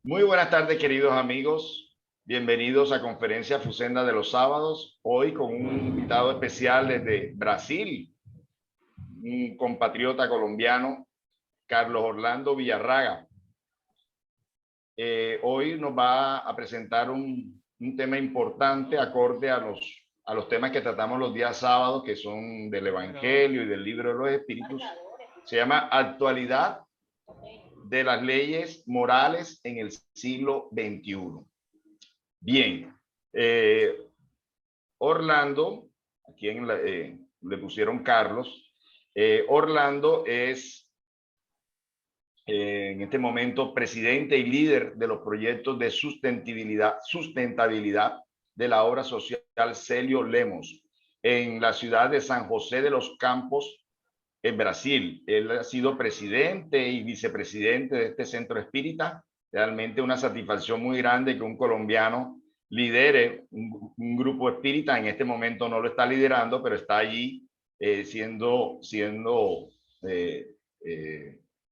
Muy buenas tardes, queridos amigos. Bienvenidos a Conferencia Fusenda de los sábados. Hoy con un invitado especial desde Brasil, un compatriota colombiano, Carlos Orlando Villarraga. Hoy nos va a presentar un tema importante acorde a los temas que tratamos los días sábados, que son del Evangelio y del Libro de los Espíritus. Se llama Actualidad de las leyes morales en el siglo XXI. Bien, Orlando, a quien le pusieron Carlos, Orlando es en este momento presidente y líder de los proyectos de sustentabilidad de la obra social Celio Lemos en la ciudad de San José de los Campos, en Brasil. Él ha sido presidente y vicepresidente de este centro espírita. Realmente una satisfacción muy grande que un colombiano lidere un grupo espírita. En este momento no lo está liderando, pero está allí siendo de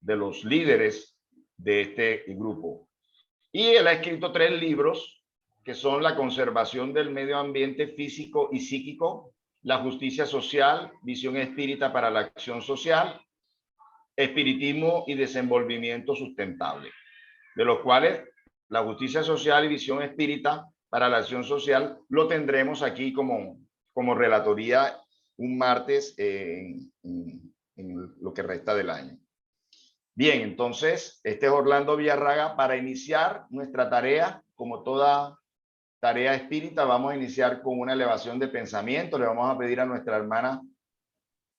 los líderes de este grupo. Y él ha escrito 3 libros que son La conservación del medio ambiente físico y psíquico, La justicia social, visión espírita para la acción social, espiritismo y desenvolvimiento sustentable, de los cuales la justicia social y visión espírita para la acción social lo tendremos aquí como relatoría un martes en lo que resta del año. Bien, entonces, este es Orlando Villarraga. Para iniciar nuestra tarea, como toda tarea espírita, vamos a iniciar con una elevación de pensamiento. Le vamos a pedir a nuestra hermana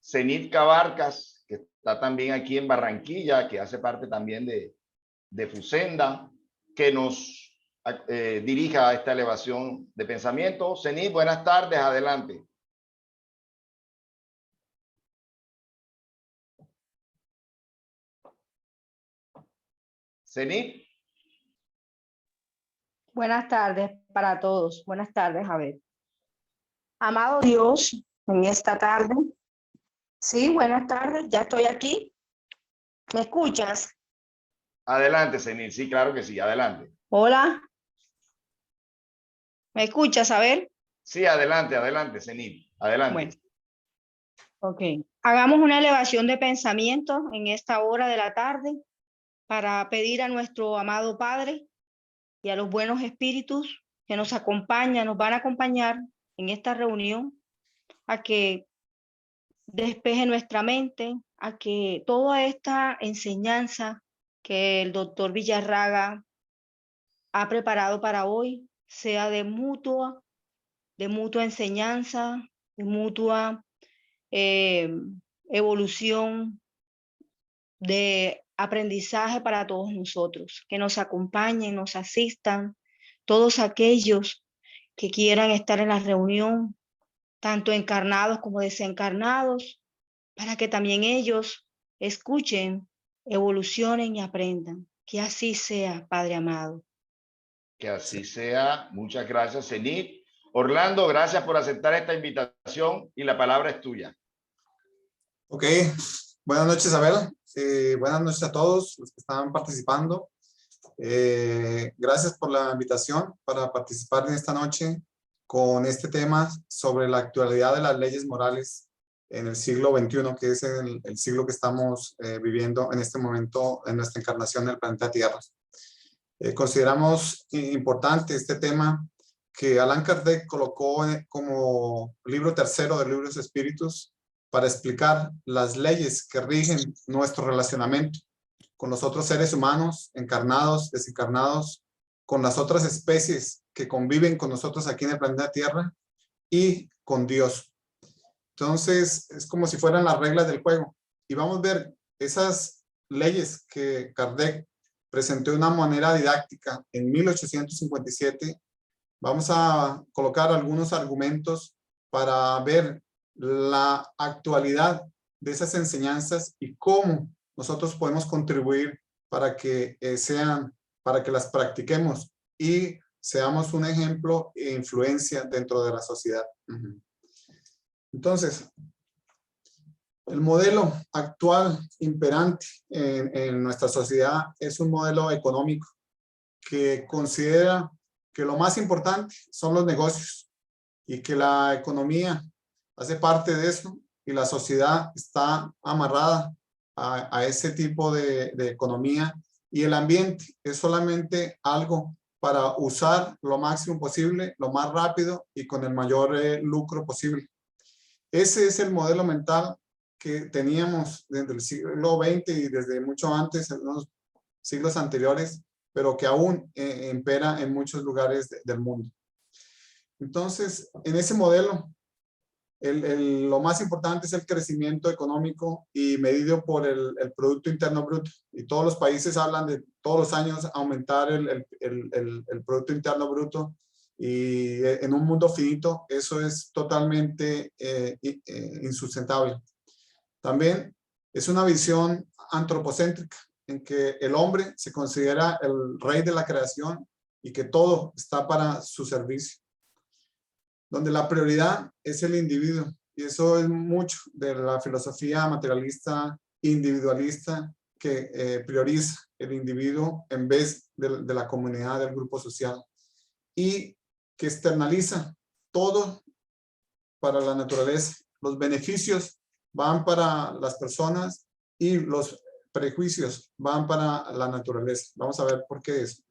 Zenit Cabarcas, que está también aquí en Barranquilla, que hace parte también de Fusenda, que nos dirija a esta elevación de pensamiento. Zenit, buenas tardes, adelante. Zenit. Buenas tardes para todos. Buenas tardes, a ver. Amado Dios, en esta tarde. Sí, buenas tardes, ya estoy aquí. ¿Me escuchas? Adelante, Zenit. Sí, claro que sí, adelante. Hola. ¿Me escuchas? A ver. Sí, adelante, adelante, Zenit. Adelante. Bueno. Ok. Hagamos una elevación de pensamiento en esta hora de la tarde para pedir a nuestro amado Padre y a los buenos espíritus que nos acompañan, nos van a acompañar en esta reunión, a que despeje nuestra mente, a que toda esta enseñanza que el doctor Villarraga ha preparado para hoy sea de mutua enseñanza, de mutua evolución, de aprendizaje para todos nosotros, que nos acompañen, nos asistan, todos aquellos que quieran estar en la reunión, tanto encarnados como desencarnados, para que también ellos escuchen, evolucionen y aprendan. Que así sea, Padre amado. Que así sea. Muchas gracias, Zenit. Orlando, gracias por aceptar esta invitación y la palabra es tuya. Ok, buenas noches, Abel. Buenas noches a todos los que están participando. Gracias por la invitación para participar en esta noche con este tema sobre la actualidad de las leyes morales en el siglo XXI, que es el siglo que estamos viviendo en este momento en nuestra encarnación en el planeta Tierra. Consideramos importante este tema que Allan Kardec colocó como libro tercero del libro de los Espíritus para explicar las leyes que rigen nuestro relacionamiento con los otros seres humanos, encarnados, desencarnados, con las otras especies que conviven con nosotros aquí en el planeta Tierra y con Dios. Entonces, es como si fueran las reglas del juego. Y vamos a ver esas leyes que Kardec presentó de una manera didáctica en 1857. Vamos a colocar algunos argumentos para ver la actualidad de esas enseñanzas y cómo nosotros podemos contribuir para que para que las practiquemos y seamos un ejemplo e influencia dentro de la sociedad. Entonces, el modelo actual imperante en nuestra sociedad es un modelo económico que considera que lo más importante son los negocios y que la economía hace parte de eso y la sociedad está amarrada a ese tipo de economía, y el ambiente es solamente algo para usar lo máximo posible, lo más rápido y con el mayor lucro posible. Ese es el modelo mental que teníamos desde el siglo XX y desde mucho antes, en los siglos anteriores, pero que aún impera en muchos lugares del mundo. Entonces, en ese modelo, lo más importante es el crecimiento económico y medido por el Producto Interno Bruto. Y todos los países hablan de todos los años aumentar el Producto Interno Bruto. Y en un mundo finito, eso es totalmente insustentable. También es una visión antropocéntrica, en que el hombre se considera el rey de la creación y que todo está para su servicio, donde la prioridad es el individuo. Y eso es mucho de la filosofía materialista individualista, que prioriza el individuo en vez de la comunidad, del grupo social, y que externaliza todo para la naturaleza. Los beneficios van para las personas y los prejuicios van para la naturaleza. Vamos a ver por qué es.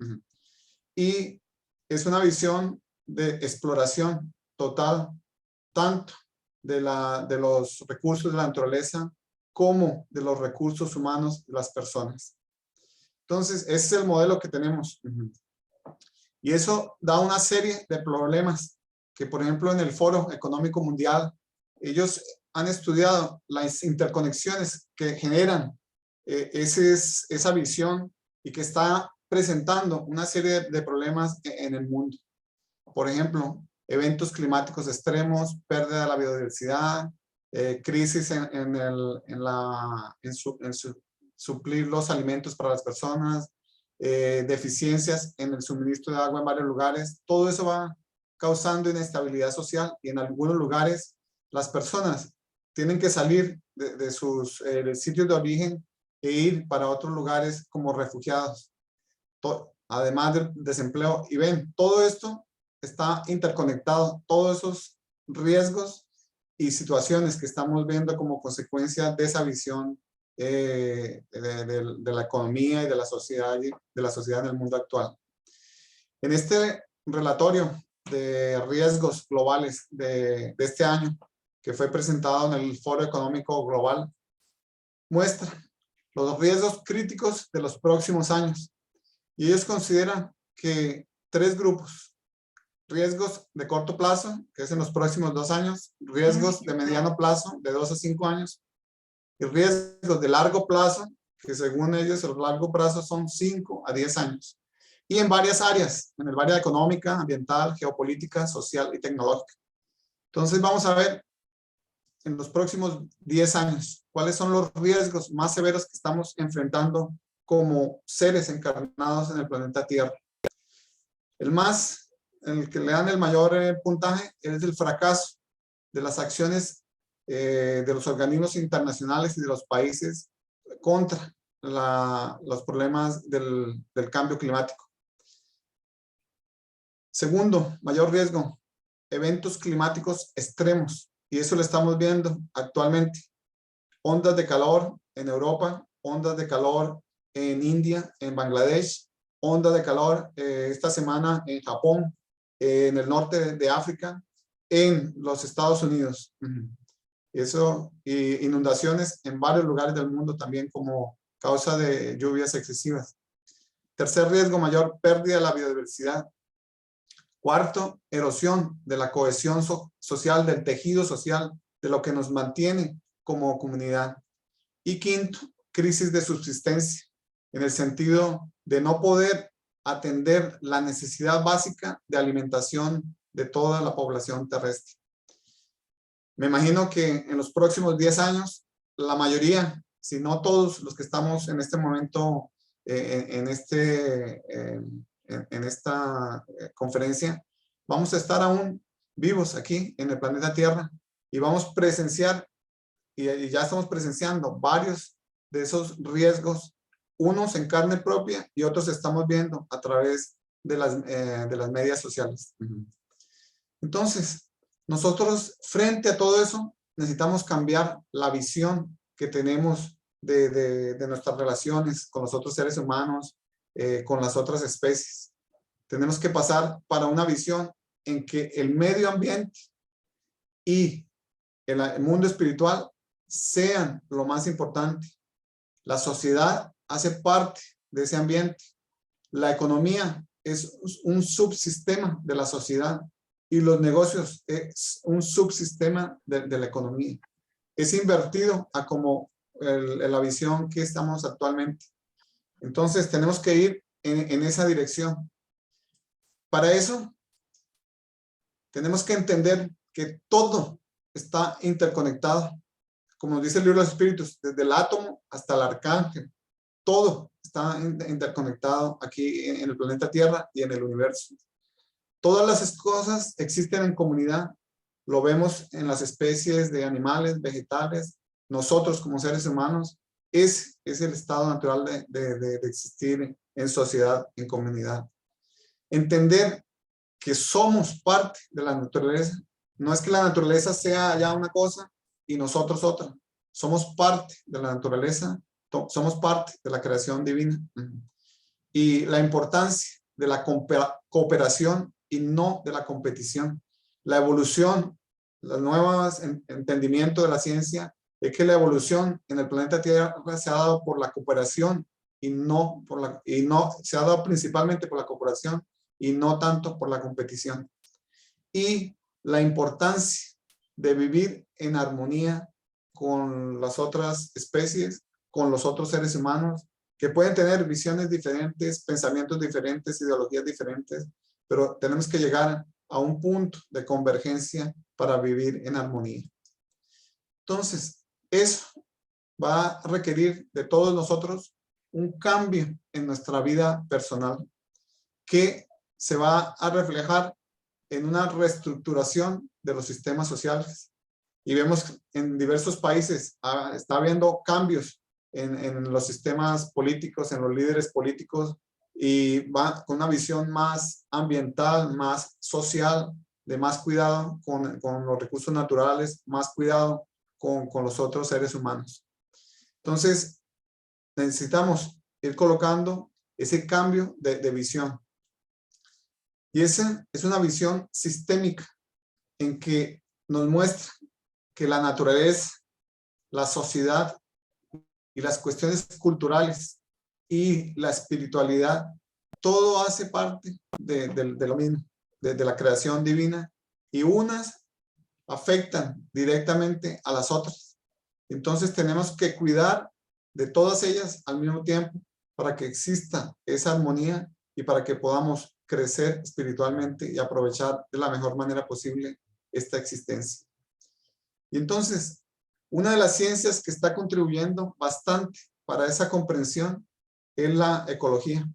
Y es una visión de exploración total, tanto de los recursos de la naturaleza como de los recursos humanos de las personas. Entonces, ese es el modelo que tenemos. Y eso da una serie de problemas que, por ejemplo, en el Foro Económico Mundial, ellos han estudiado las interconexiones que generan esa visión y que está presentando una serie de problemas en el mundo. Por ejemplo, eventos climáticos extremos, pérdida de la biodiversidad, crisis en suplir los alimentos para las personas, deficiencias en el suministro de agua en varios lugares. Todo eso va causando inestabilidad social, y en algunos lugares las personas tienen que salir de sus sitios de origen e ir para otros lugares como refugiados, además del desempleo. Y ven, todo esto está interconectado, todos esos riesgos y situaciones que estamos viendo como consecuencia de esa visión de la economía y de la sociedad en el mundo actual. En este relatorio de riesgos globales de este año, que fue presentado en el Foro Económico Global, muestra los riesgos críticos de los próximos años. Y ellos consideran que 3 grupos: riesgos de corto plazo, que es en los próximos 2 años, riesgos de mediano plazo, de 2 a 5 años, y riesgos de largo plazo, que según ellos el largo plazo son 5 a 10 años. Y en varias áreas, en el área económica, ambiental, geopolítica, social y tecnológica. Entonces vamos a ver en los próximos 10 años cuáles son los riesgos más severos que estamos enfrentando como seres encarnados en el planeta Tierra. El que le dan el mayor puntaje es el fracaso de las acciones de los organismos internacionales y de los países contra los problemas del cambio climático. Segundo, mayor riesgo, eventos climáticos extremos, y eso lo estamos viendo actualmente. Ondas de calor en Europa, ondas de calor en India, en Bangladesh, ondas de calor esta semana en Japón, en el norte de África, en los Estados Unidos. Eso, y inundaciones en varios lugares del mundo también como causa de lluvias excesivas. Tercer riesgo mayor, pérdida de la biodiversidad. Cuarto, erosión de la cohesión social, del tejido social, de lo que nos mantiene como comunidad. Y quinto, crisis de subsistencia, en el sentido de no poder atender la necesidad básica de alimentación de toda la población terrestre. Me imagino que en los próximos 10 años, la mayoría, si no todos los que estamos en este momento en esta conferencia, vamos a estar aún vivos aquí en el planeta Tierra, y vamos a presenciar, y ya estamos presenciando varios de esos riesgos unos en carne propia y otros estamos viendo a través de las medias sociales. Entonces, nosotros frente a todo eso necesitamos cambiar la visión que tenemos de nuestras relaciones con los otros seres humanos, con las otras especies. Tenemos que pasar para una visión en que el medio ambiente y el mundo espiritual sean lo más importante. La sociedad hace parte de ese ambiente. La economía es un subsistema de la sociedad y los negocios es un subsistema de la economía. Es invertido a como la visión que estamos actualmente. Entonces tenemos que ir en esa dirección. Para eso tenemos que entender que todo está interconectado. Como dice el libro de los espíritus, desde el átomo hasta el arcángel, todo está interconectado aquí en el planeta Tierra y en el universo. Todas las cosas existen en comunidad. Lo vemos en las especies de animales, vegetales. Nosotros como seres humanos, es el estado natural de existir en sociedad, en comunidad. Entender que somos parte de la naturaleza. No es que la naturaleza sea ya una cosa y nosotros otra. Somos parte de la naturaleza, somos parte de la creación divina. Y la importancia de la cooperación y no de la competición. La evolución, los nuevos entendimientos de la ciencia, es que la evolución en el planeta Tierra se ha dado por la cooperación y no se ha dado principalmente por la cooperación y no tanto por la competición. Y la importancia de vivir en armonía con las otras especies, con los otros seres humanos, que pueden tener visiones diferentes, pensamientos diferentes, ideologías diferentes, pero tenemos que llegar a un punto de convergencia para vivir en armonía. Entonces, eso va a requerir de todos nosotros un cambio en nuestra vida personal que se va a reflejar en una reestructuración de los sistemas sociales. Y vemos en diversos países está habiendo cambios en los sistemas políticos, en los líderes políticos, y va con una visión más ambiental, más social, de más cuidado con los recursos naturales, más cuidado con los otros seres humanos. Entonces, necesitamos ir colocando ese cambio de visión. Y esa es una visión sistémica en que nos muestra que la naturaleza, la sociedad y las cuestiones culturales y la espiritualidad, todo hace parte de lo mismo, de la creación divina, y unas afectan directamente a las otras. Entonces tenemos que cuidar de todas ellas al mismo tiempo para que exista esa armonía y para que podamos crecer espiritualmente y aprovechar de la mejor manera posible esta existencia. Y entonces, una de las ciencias que está contribuyendo bastante para esa comprensión es la ecología,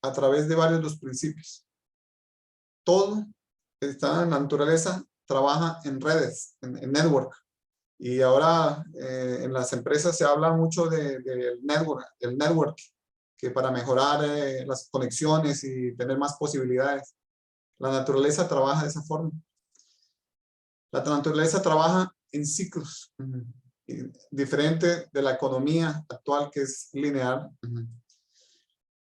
a través de varios de los principios. Todo está en la naturaleza, trabaja en redes, en network. Y ahora en las empresas se habla mucho del network, que para mejorar las conexiones y tener más posibilidades. La naturaleza trabaja de esa forma. La naturaleza trabaja en ciclos, diferente de la economía actual, que es lineal.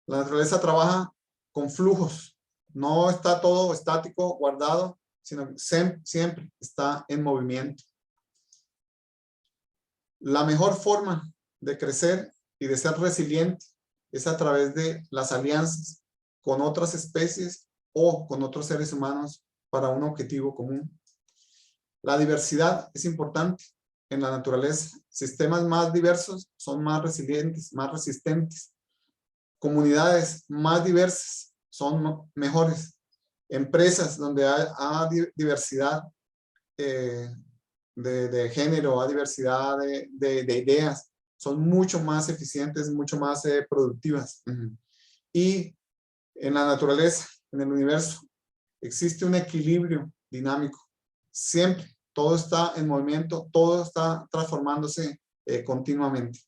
La naturaleza trabaja con flujos. No está todo estático, guardado, sino que siempre está en movimiento. La mejor forma de crecer y de ser resiliente es a través de las alianzas con otras especies o con otros seres humanos para un objetivo común. La diversidad es importante en la naturaleza. Sistemas más diversos son más resilientes, más resistentes. Comunidades más diversas son mejores. Empresas donde hay diversidad de género, hay diversidad de ideas, son mucho más eficientes, mucho más productivas. Y en la naturaleza, en el universo, existe un equilibrio dinámico. Siempre, todo está en movimiento, todo está transformándose continuamente.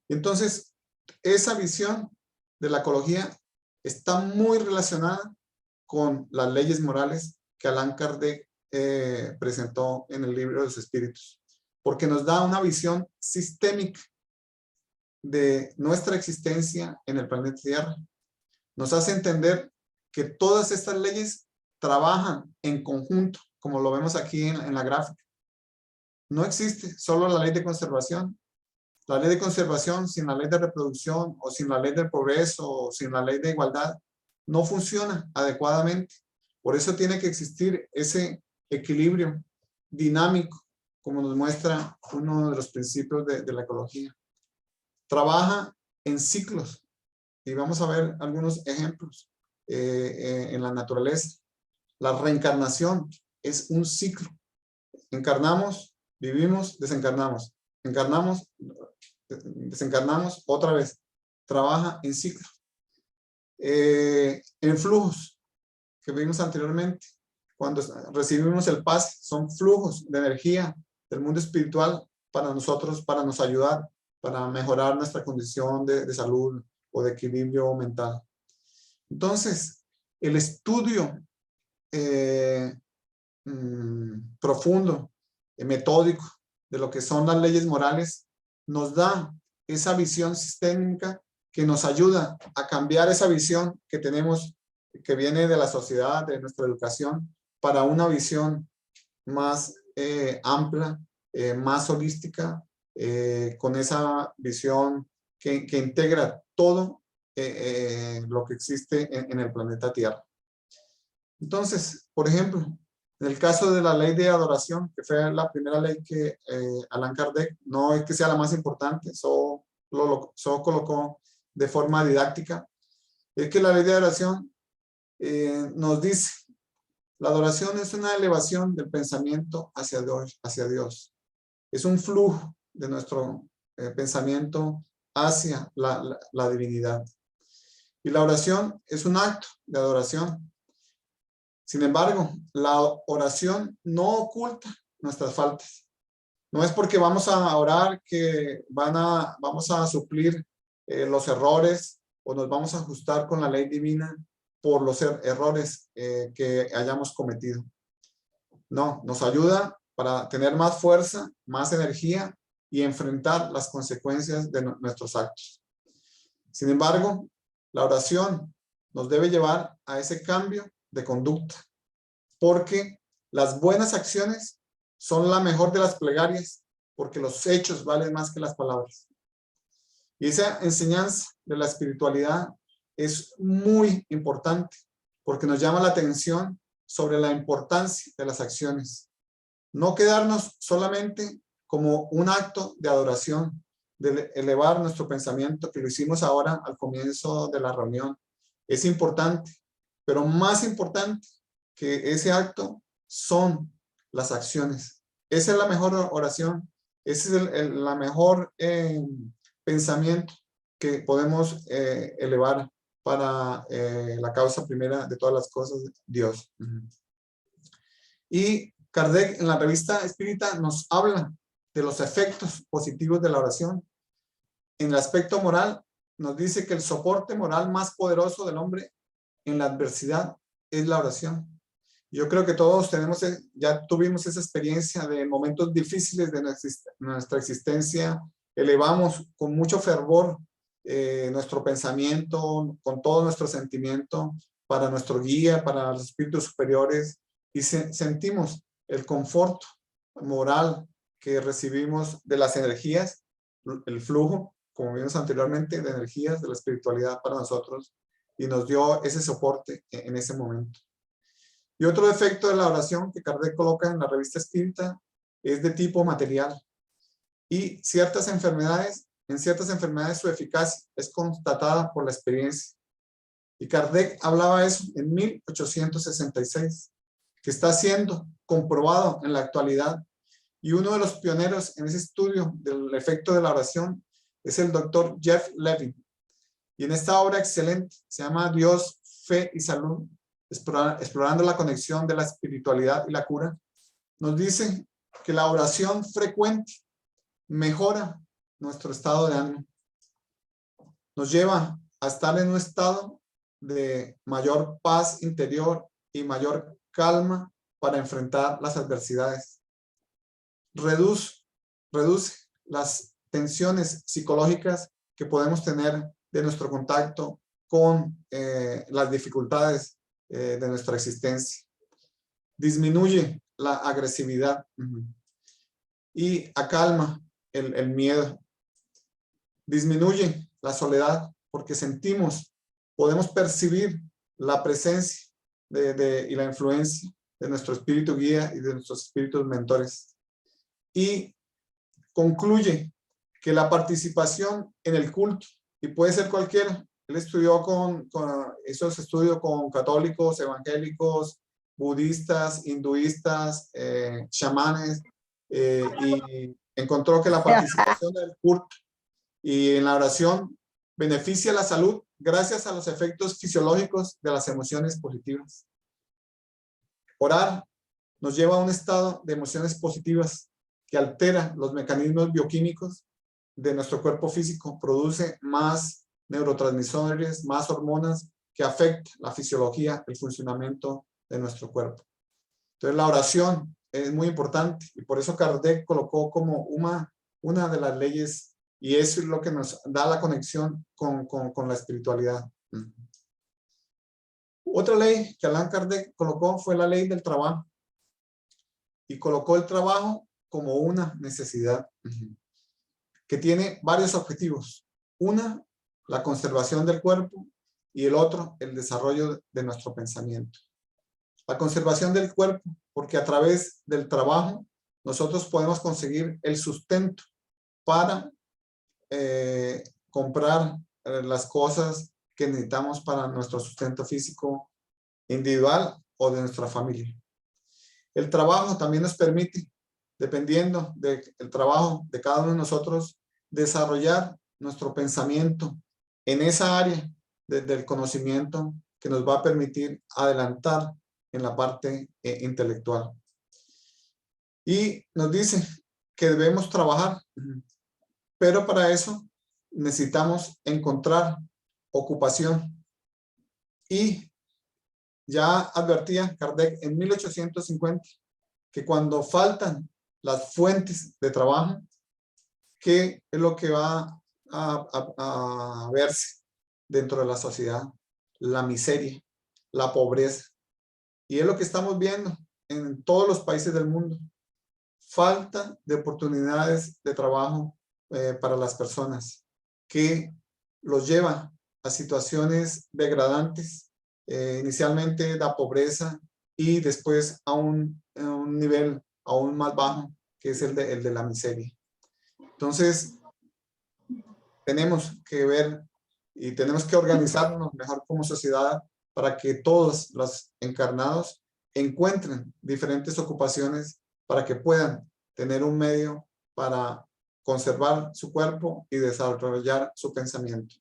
Entonces, esa visión de la ecología está muy relacionada con las leyes morales que Allan Kardec presentó en el libro de los espíritus, porque nos da una visión sistémica de nuestra existencia en el planeta Tierra. Nos hace entender que todas estas leyes trabajan en conjunto, como lo vemos aquí en la gráfica. No existe solo la ley de conservación. La ley de conservación sin la ley de reproducción, o sin la ley del progreso, o sin la ley de igualdad, no funciona adecuadamente. Por eso tiene que existir ese equilibrio dinámico, como nos muestra uno de los principios de la ecología. Trabaja en ciclos, y vamos a ver algunos ejemplos en la naturaleza. La reencarnación es un ciclo. Encarnamos, vivimos, desencarnamos. Encarnamos, desencarnamos otra vez. Trabaja en ciclo. En flujos que vimos anteriormente, cuando recibimos el paz, son flujos de energía del mundo espiritual para nosotros, para nos ayudar, para mejorar nuestra condición de salud o de equilibrio mental. Entonces, el estudio profundo, metódico de lo que son las leyes morales nos da esa visión sistémica que nos ayuda a cambiar esa visión que tenemos, que viene de la sociedad, de nuestra educación, para una visión más amplia, más holística, con esa visión que integra todo lo que existe en el planeta Tierra. Entonces, por ejemplo, en el caso de la ley de adoración, que fue la primera ley que Allan Kardec, no es que sea la más importante, solo colocó de forma didáctica, es que la ley de adoración nos dice, la adoración es una elevación del pensamiento hacia Dios. Es un flujo de nuestro pensamiento hacia la divinidad. Y la oración es un acto de adoración. Sin embargo, la oración no oculta nuestras faltas. No es porque vamos a orar que vamos a suplir los errores o nos vamos a ajustar con la ley divina por los errores que hayamos cometido. No, nos ayuda para tener más fuerza, más energía y enfrentar las consecuencias de nuestros actos. Sin embargo, la oración nos debe llevar a ese cambio de conducta, porque las buenas acciones son la mejor de las plegarias, porque los hechos valen más que las palabras. Y esa enseñanza de la espiritualidad es muy importante, porque nos llama la atención sobre la importancia de las acciones. No quedarnos solamente como un acto de adoración, de elevar nuestro pensamiento, que lo hicimos ahora al comienzo de la reunión. Es importante, pero más importante que ese acto son las acciones. Esa es la mejor oración, ese es la mejor pensamiento que podemos elevar para la causa primera de todas las cosas, Dios. Y Kardec en la revista Espírita nos habla de los efectos positivos de la oración. En el aspecto moral nos dice que el soporte moral más poderoso del hombre en la adversidad es la oración. Yo creo que todos ya tuvimos esa experiencia de momentos difíciles de nuestra existencia. Elevamos con mucho fervor nuestro pensamiento, con todo nuestro sentimiento, para nuestro guía, para los espíritus superiores, y sentimos el confort moral que recibimos de las energías, el flujo, como vimos anteriormente, de energías de la espiritualidad para nosotros, y nos dio ese soporte en ese momento. Y otro efecto de la oración que Kardec coloca en la revista Espírita es de tipo material. Y en ciertas enfermedades su eficacia es constatada por la experiencia. Y Kardec hablaba eso en 1866, que está siendo comprobado en la actualidad. Y uno de los pioneros en ese estudio del efecto de la oración es el doctor Jeff Levin. Y en esta obra excelente, se llama Dios, Fe y Salud, explorando la conexión de la espiritualidad y la cura, nos dice que la oración frecuente mejora nuestro estado de ánimo. nos lleva a estar en un estado de mayor paz interior y mayor calma para enfrentar las adversidades. Reduce las tensiones psicológicas que podemos tener de nuestro contacto con las dificultades de nuestra existencia. Disminuye la agresividad y acalma el miedo. Disminuye la soledad porque podemos percibir la presencia y la influencia de nuestro espíritu guía y de nuestros espíritus mentores. Y concluye que la participación en el culto, y puede ser cualquiera, él estudió hizo ese estudio con católicos, evangélicos, budistas, hinduistas, chamanes, y encontró que la participación en el culto y en la oración beneficia la salud gracias a los efectos fisiológicos de las emociones positivas. Orar nos lleva a un estado de emociones positivas que altera los mecanismos bioquímicos de nuestro cuerpo físico, produce más neurotransmisores, más hormonas que afectan la fisiología, el funcionamiento de nuestro cuerpo. Entonces la oración es muy importante y por eso Kardec colocó como una de las leyes, y eso es lo que nos da la conexión con la espiritualidad. Otra ley que Allan Kardec colocó fue la ley del trabajo, y colocó el trabajo como una necesidad que tiene varios objetivos. Una, la conservación del cuerpo, y el otro, el desarrollo de nuestro pensamiento. La conservación del cuerpo, porque a través del trabajo nosotros podemos conseguir el sustento para comprar las cosas que necesitamos para nuestro sustento físico individual o de nuestra familia. El trabajo también nos permite, dependiendo del trabajo de cada uno de nosotros, desarrollar nuestro pensamiento en esa área del conocimiento que nos va a permitir adelantar en la parte intelectual. Y nos dice que debemos trabajar, pero para eso necesitamos encontrar ocupación. Y ya advertía Kardec en 1850 que cuando faltan las fuentes de trabajo, ¿qué es lo que va a verse dentro de la sociedad? La miseria, la pobreza. Y es lo que estamos viendo en todos los países del mundo. Falta de oportunidades de trabajo para las personas, que los lleva a situaciones degradantes, inicialmente la pobreza y después a un nivel aún más bajo, que es el de la miseria. Entonces, tenemos que ver y tenemos que organizarnos mejor como sociedad para que todos los encarnados encuentren diferentes ocupaciones para que puedan tener un medio para conservar su cuerpo y desarrollar su pensamiento.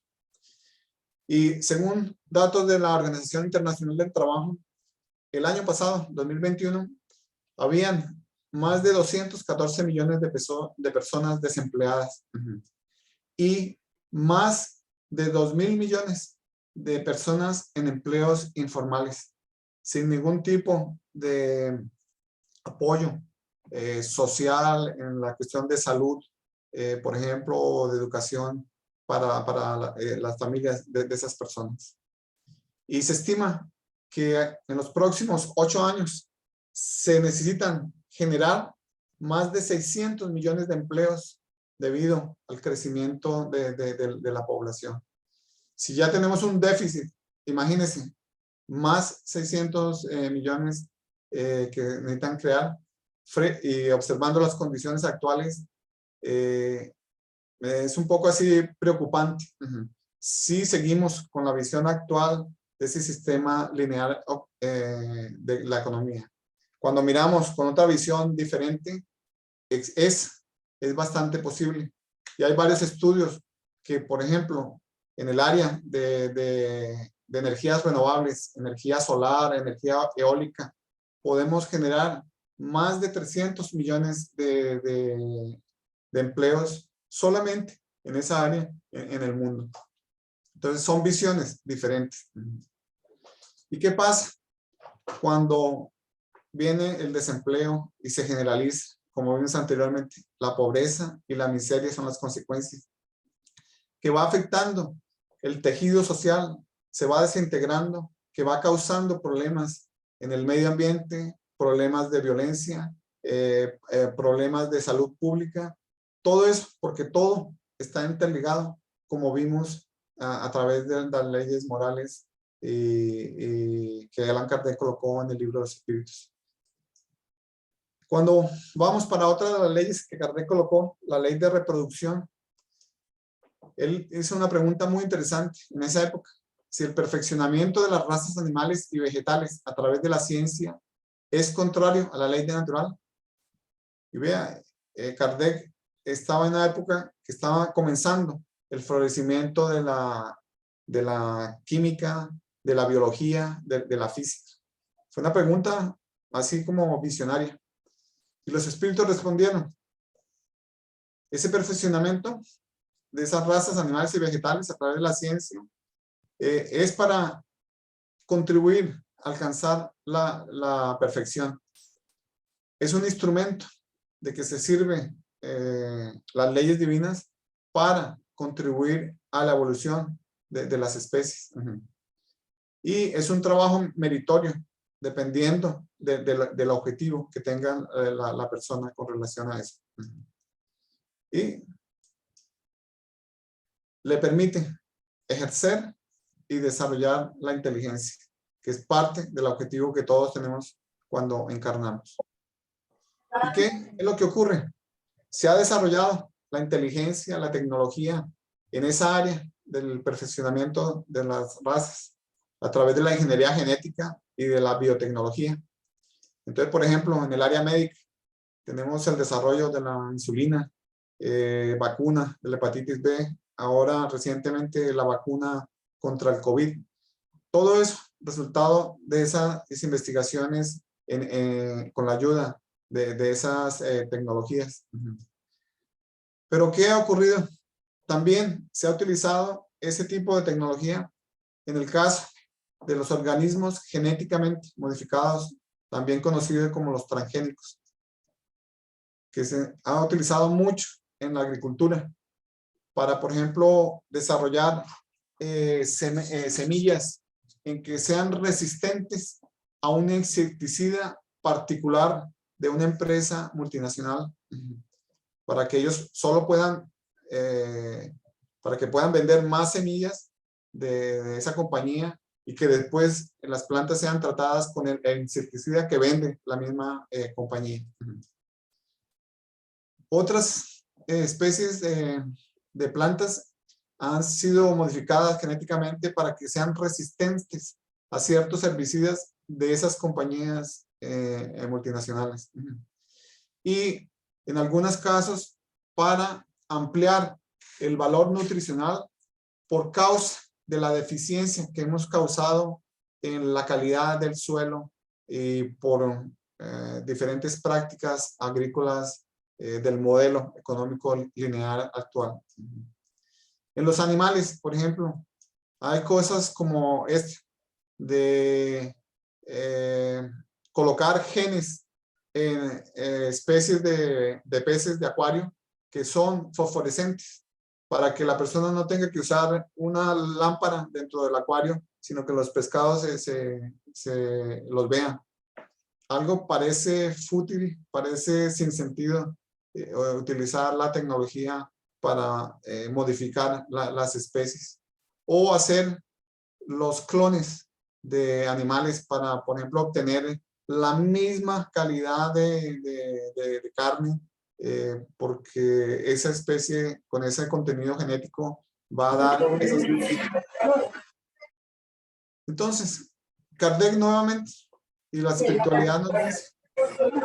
Y según datos de la Organización Internacional del Trabajo, el año pasado, 2021, habían más de 214 millones de personas desempleadas y más de 2.000 millones de personas en empleos informales, sin ningún tipo de apoyo social en la cuestión de salud, por ejemplo, o de educación para las familias de esas personas. Y se estima que en los próximos 8 años se necesitan generar más de 600 millones de empleos debido al crecimiento de la población. Si ya tenemos un déficit, imagínense, más 600 millones que necesitan crear, y observando las condiciones actuales, es un poco así preocupante. Si seguimos con la visión actual de ese sistema lineal de la economía. Cuando miramos con otra visión diferente, es bastante posible. Y hay varios estudios que, por ejemplo, en el área de energías renovables, energía solar, energía eólica, podemos generar más de 300 millones de empleos solamente en esa área en el mundo. Entonces son visiones diferentes. ¿Y qué pasa cuando viene el desempleo y se generaliza? Como vimos anteriormente, la pobreza y la miseria son las consecuencias, que va afectando el tejido social, se va desintegrando, que va causando problemas en el medio ambiente, problemas de violencia, problemas de salud pública. Todo eso, porque todo está interligado, como vimos a través de las leyes morales que Allan Kardec colocó en el libro de los espíritus. Cuando vamos para otra de las leyes que Kardec colocó, la ley de reproducción, él hizo una pregunta muy interesante en esa época: si el perfeccionamiento de las razas animales y vegetales a través de la ciencia es contrario a la ley de natural. Y vea, Kardec estaba en una época que estaba comenzando el florecimiento de la química, de la biología, de la física. Fue una pregunta así como visionaria. Y los espíritus respondieron: ese perfeccionamiento de esas razas animales y vegetales a través de la ciencia es para contribuir a alcanzar la perfección. Es un instrumento de que se sirve las leyes divinas para contribuir a la evolución de las especies. Y es un trabajo meritorio, dependiendo del objetivo que tenga la persona con relación a eso. Y le permite ejercer y desarrollar la inteligencia, que es parte del objetivo que todos tenemos cuando encarnamos. ¿Y qué es lo que ocurre? Se ha desarrollado la inteligencia, la tecnología en esa área del perfeccionamiento de las razas a través de la ingeniería genética y de la biotecnología. Entonces, por ejemplo, en el área médica tenemos el desarrollo de la insulina, vacuna de la hepatitis B, ahora recientemente la vacuna contra el COVID. Todo eso resultado de esas investigaciones con la ayuda de esas tecnologías. Pero ¿qué ha ocurrido? También se ha utilizado ese tipo de tecnología en el caso de los organismos genéticamente modificados, también conocidos como los transgénicos, que se ha utilizado mucho en la agricultura para, por ejemplo, desarrollar semillas en que sean resistentes a un insecticida particular de una empresa multinacional, para que ellos solo puedan, para que puedan vender más semillas de esa compañía y que después las plantas sean tratadas con el insecticida que vende la misma compañía. Otras especies de plantas han sido modificadas genéticamente para que sean resistentes a ciertos herbicidas de esas compañías multinacionales. Y en algunos casos para ampliar el valor nutricional por causa de la deficiencia que hemos causado en la calidad del suelo y por diferentes prácticas agrícolas del modelo económico lineal actual. En los animales, por ejemplo, hay cosas como de colocar genes en especies de peces de acuario que son fosforescentes, para que la persona no tenga que usar una lámpara dentro del acuario, sino que los pescados se los vean. Algo parece fútil, parece sin sentido utilizar la tecnología para modificar las especies, o hacer los clones de animales para, por ejemplo, obtener la misma calidad de carne, porque esa especie con ese contenido genético va a dar esas. Entonces, Kardec nuevamente y la espiritualidad nos dice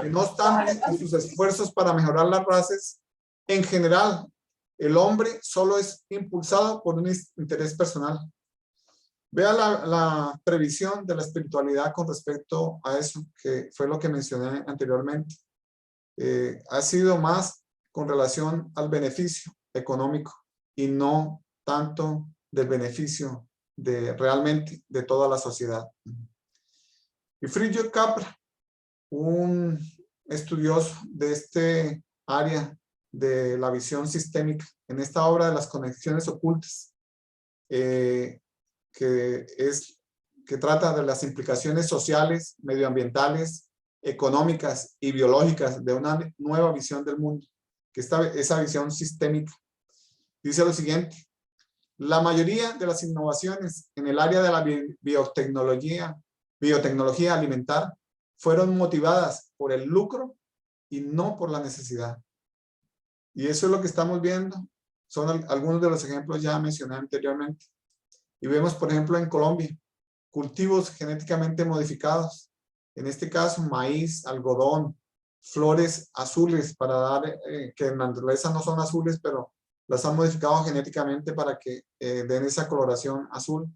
que no obstante en sus esfuerzos para mejorar las razas, en general, el hombre solo es impulsado por un interés personal. Vea la previsión de la espiritualidad con respecto a eso, que fue lo que mencioné anteriormente. Ha sido más con relación al beneficio económico y no tanto del beneficio realmente de toda la sociedad. Y Friedrich Capra, un estudioso de este área de la visión sistémica, en esta obra de las conexiones ocultas, que trata de las implicaciones sociales, medioambientales, económicas y biológicas de una nueva visión del mundo, que esa visión sistémica dice lo siguiente: la mayoría de las innovaciones en el área de la biotecnología alimentar fueron motivadas por el lucro y no por la necesidad. Y eso es lo que estamos viendo. Son algunos de los ejemplos ya mencioné anteriormente. Y vemos, por ejemplo, en Colombia, cultivos genéticamente modificados. En este caso, maíz, algodón, flores azules, para dar, que en la naturaleza no son azules, pero las han modificado genéticamente para que den esa coloración azul.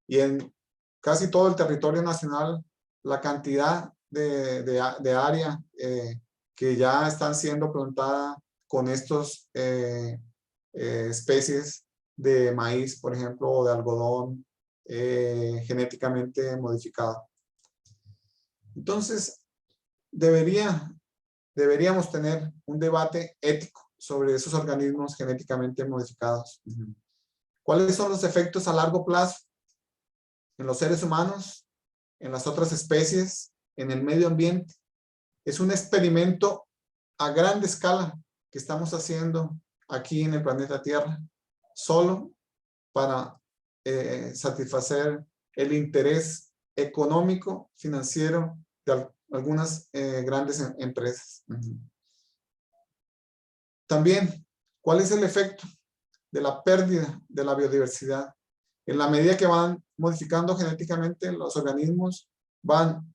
Y en casi todo el territorio nacional, la cantidad de área que ya están siendo plantada con estos especies de maíz, por ejemplo, o de algodón genéticamente modificado. Entonces, deberíamos tener un debate ético sobre esos organismos genéticamente modificados. ¿Cuáles son los efectos a largo plazo en los seres humanos, en las otras especies, en el medio ambiente? Es un experimento a gran escala que estamos haciendo aquí en el planeta Tierra, solo para satisfacer el interés económico, financiero de algunas grandes empresas. También, ¿cuál es el efecto de la pérdida de la biodiversidad? En la medida que van modificando genéticamente los organismos, van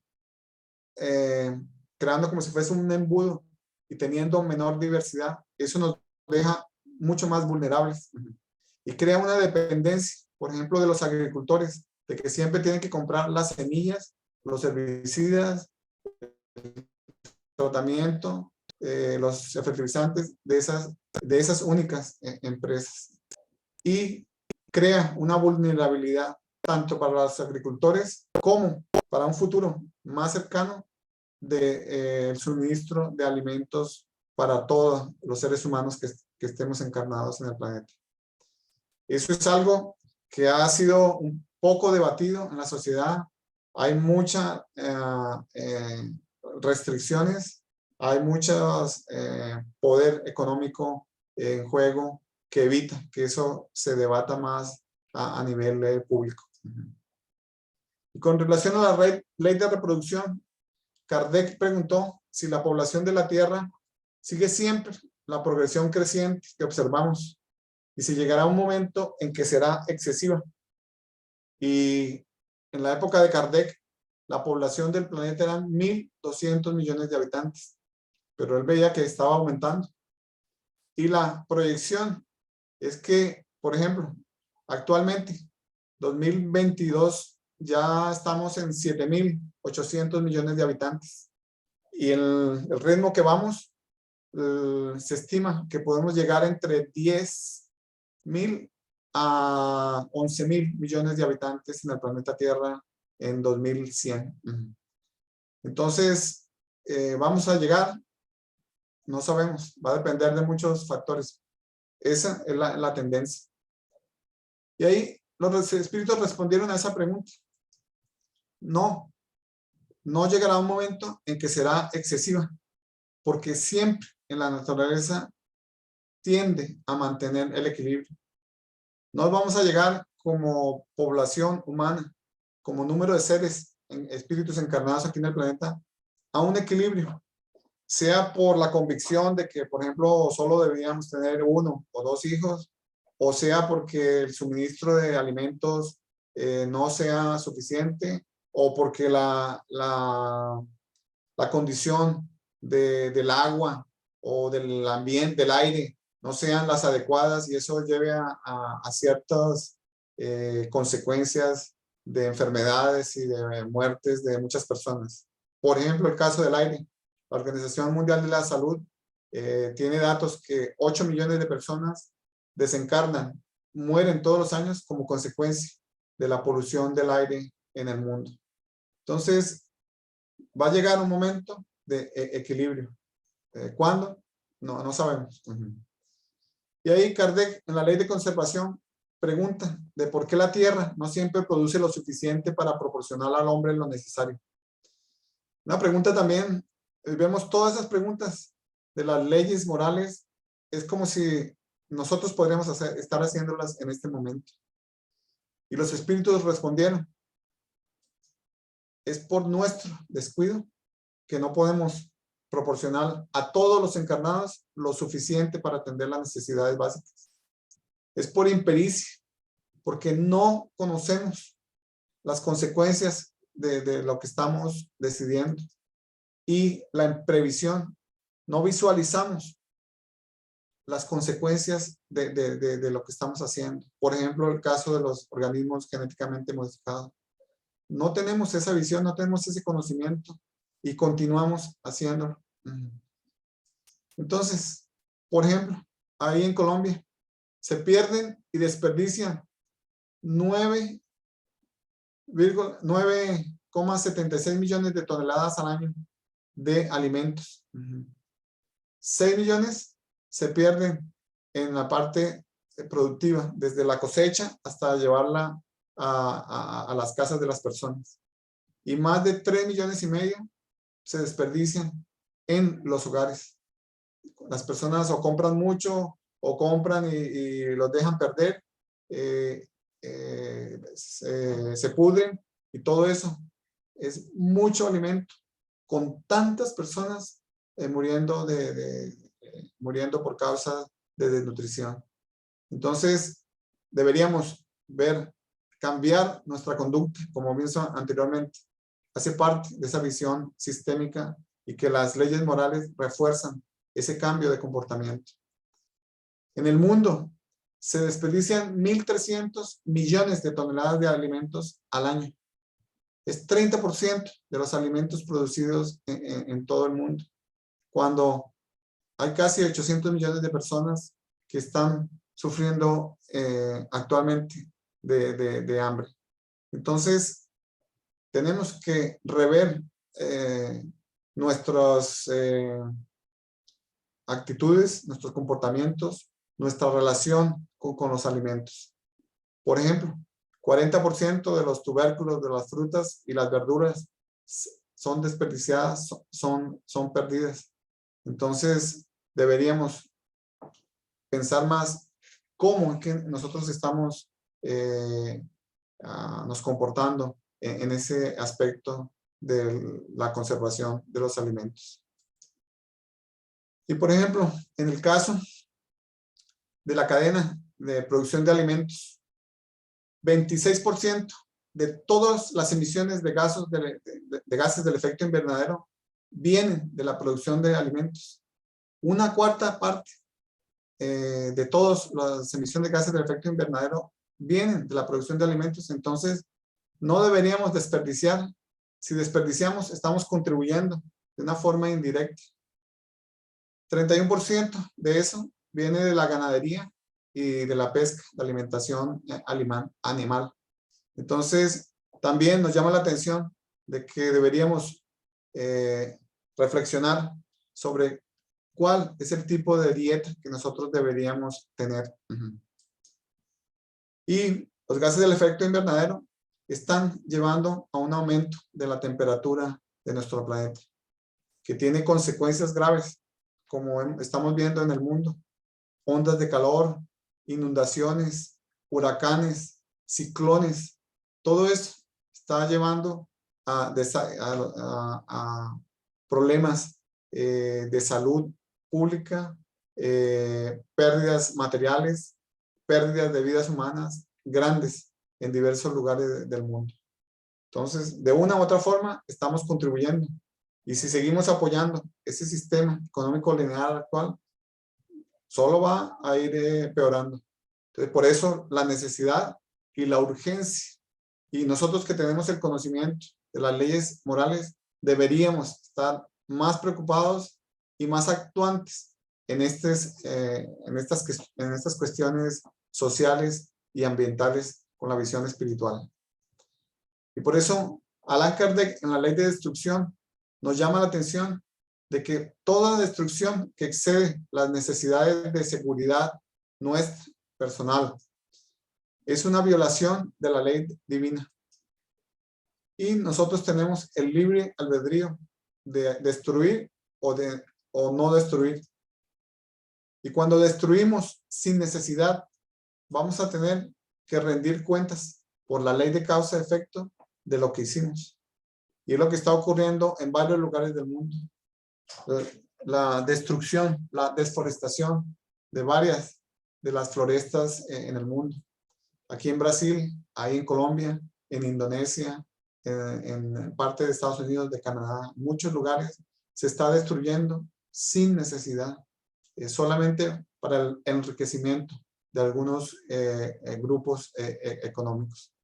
creando como si fuese un embudo y teniendo menor diversidad. Eso nos deja mucho más vulnerables y crea una dependencia, por ejemplo, de los agricultores, de que siempre tienen que comprar las semillas, los herbicidas, el tratamiento, los fertilizantes de esas únicas empresas, y crea una vulnerabilidad tanto para los agricultores como para un futuro más cercano del suministro de alimentos para todos los seres humanos que estemos encarnados en el planeta. Eso es algo que ha sido un poco debatido en la sociedad. Hay muchas restricciones, hay mucho poder económico en juego que evita que eso se debata más a nivel público. Y con relación a la ley de reproducción, Kardec preguntó si la población de la Tierra sigue siempre la progresión creciente que observamos y si llegará un momento en que será excesiva. Y en la época de Kardec, la población del planeta eran 1.200 millones de habitantes, pero él veía que estaba aumentando. Y la proyección es que, por ejemplo, actualmente, 2022, ya estamos en 7.800 millones de habitantes. Y el ritmo que vamos, se estima que podemos llegar entre 10.000 a 11.000 millones de habitantes en el planeta Tierra en 2100. Entonces, vamos a llegar, no sabemos, va a depender de muchos factores. Esa es la tendencia. Y ahí los espíritus respondieron a esa pregunta. No llegará un momento en que será excesiva, porque siempre en la naturaleza tiende a mantener el equilibrio. No vamos a llegar como población humana, como número de seres, espíritus encarnados aquí en el planeta, a un equilibrio, sea por la convicción de que, por ejemplo, solo deberíamos tener 1 o 2 hijos, o sea porque el suministro de alimentos no sea suficiente, o porque la condición del agua o del ambiente, del aire, no sean las adecuadas, y eso lleve a ciertas consecuencias de enfermedades y de muertes de muchas personas. Por ejemplo, el caso del aire. La Organización Mundial de la Salud tiene datos que 8 millones de personas desencarnan mueren todos los años como consecuencia de la polución del aire en el mundo. Entonces, va a llegar un momento de equilibrio. ¿Cuándo? No sabemos. Y ahí Kardec, en la ley de conservación, pregunta de por qué la tierra no siempre produce lo suficiente para proporcionar al hombre lo necesario. Una pregunta también, vemos todas esas preguntas de las leyes morales, es como si nosotros podríamos estar haciéndolas en este momento. Y los espíritus respondieron, es por nuestro descuido que no podemos proporcionar a todos los encarnados lo suficiente para atender las necesidades básicas. Es por impericia, porque no conocemos las consecuencias de lo que estamos decidiendo y la imprevisión. No visualizamos las consecuencias de lo que estamos haciendo. Por ejemplo, el caso de los organismos genéticamente modificados. No tenemos esa visión, no tenemos ese conocimiento y continuamos haciéndolo. Entonces, por ejemplo, ahí en Colombia se pierden y desperdician 9,76 millones de toneladas al año de alimentos. 6 millones se pierden en la parte productiva, desde la cosecha hasta llevarla a las casas de las personas. Y más de 3,5 millones se desperdician en los hogares. Las personas o compran mucho o compran y los dejan perder, se pudren, y todo eso es mucho alimento con tantas personas muriendo muriendo por causa de desnutrición. Entonces deberíamos cambiar nuestra conducta, como mencioné anteriormente. Hace parte de esa visión sistémica y que las leyes morales refuerzan ese cambio de comportamiento. En el mundo se desperdician 1.300 millones de toneladas de alimentos al año. Es 30% de los alimentos producidos en todo el mundo, cuando hay casi 800 millones de personas que están sufriendo actualmente de hambre. Entonces, tenemos que rever nuestras actitudes, nuestros comportamientos, nuestra relación con los alimentos. Por ejemplo, 40% de los tubérculos de las frutas y las verduras son desperdiciadas, son perdidas. Entonces, deberíamos pensar más cómo es que nosotros estamos nos comportando en ese aspecto de la conservación de los alimentos. Y por ejemplo, en el caso de la cadena de producción de alimentos, 26% de todas las emisiones de gases del efecto invernadero vienen de la producción de alimentos. 1/4 parte de todas las emisiones de gases del efecto invernadero vienen de la producción de alimentos. Entonces, no deberíamos desperdiciar. Si desperdiciamos, estamos contribuyendo de una forma indirecta. 31% de eso viene de la ganadería y de la pesca, de alimentación animal. Entonces, también nos llama la atención de que deberíamos reflexionar sobre cuál es el tipo de dieta que nosotros deberíamos tener. Y los gases del efecto invernadero están llevando a un aumento de la temperatura de nuestro planeta, que tiene consecuencias graves, como estamos viendo en el mundo: ondas de calor, inundaciones, huracanes, ciclones. Todo eso está llevando a problemas de salud pública, pérdidas materiales, pérdidas de vidas humanas grandes en diversos lugares del mundo. Entonces, de una u otra forma, estamos contribuyendo. Y si seguimos apoyando ese sistema económico lineal actual, solo va a ir empeorando. Entonces, por eso la necesidad y la urgencia. Y nosotros que tenemos el conocimiento de las leyes morales, deberíamos estar más preocupados y más actuantes en estas cuestiones sociales y ambientales con la visión espiritual. Y por eso Allan Kardec en la ley de destrucción nos llama la atención de que toda destrucción que excede las necesidades de seguridad nuestra personal es una violación de la ley divina. Y nosotros tenemos el libre albedrío de destruir o no destruir. Y cuando destruimos sin necesidad, vamos a tener que rendir cuentas por la ley de causa-efecto de lo que hicimos. Y es lo que está ocurriendo en varios lugares del mundo. La destrucción, la desforestación de varias de las florestas en el mundo. Aquí en Brasil, ahí en Colombia, en Indonesia, en parte de Estados Unidos, de Canadá, muchos lugares se está destruyendo sin necesidad, solamente para el enriquecimiento de algunos grupos económicos.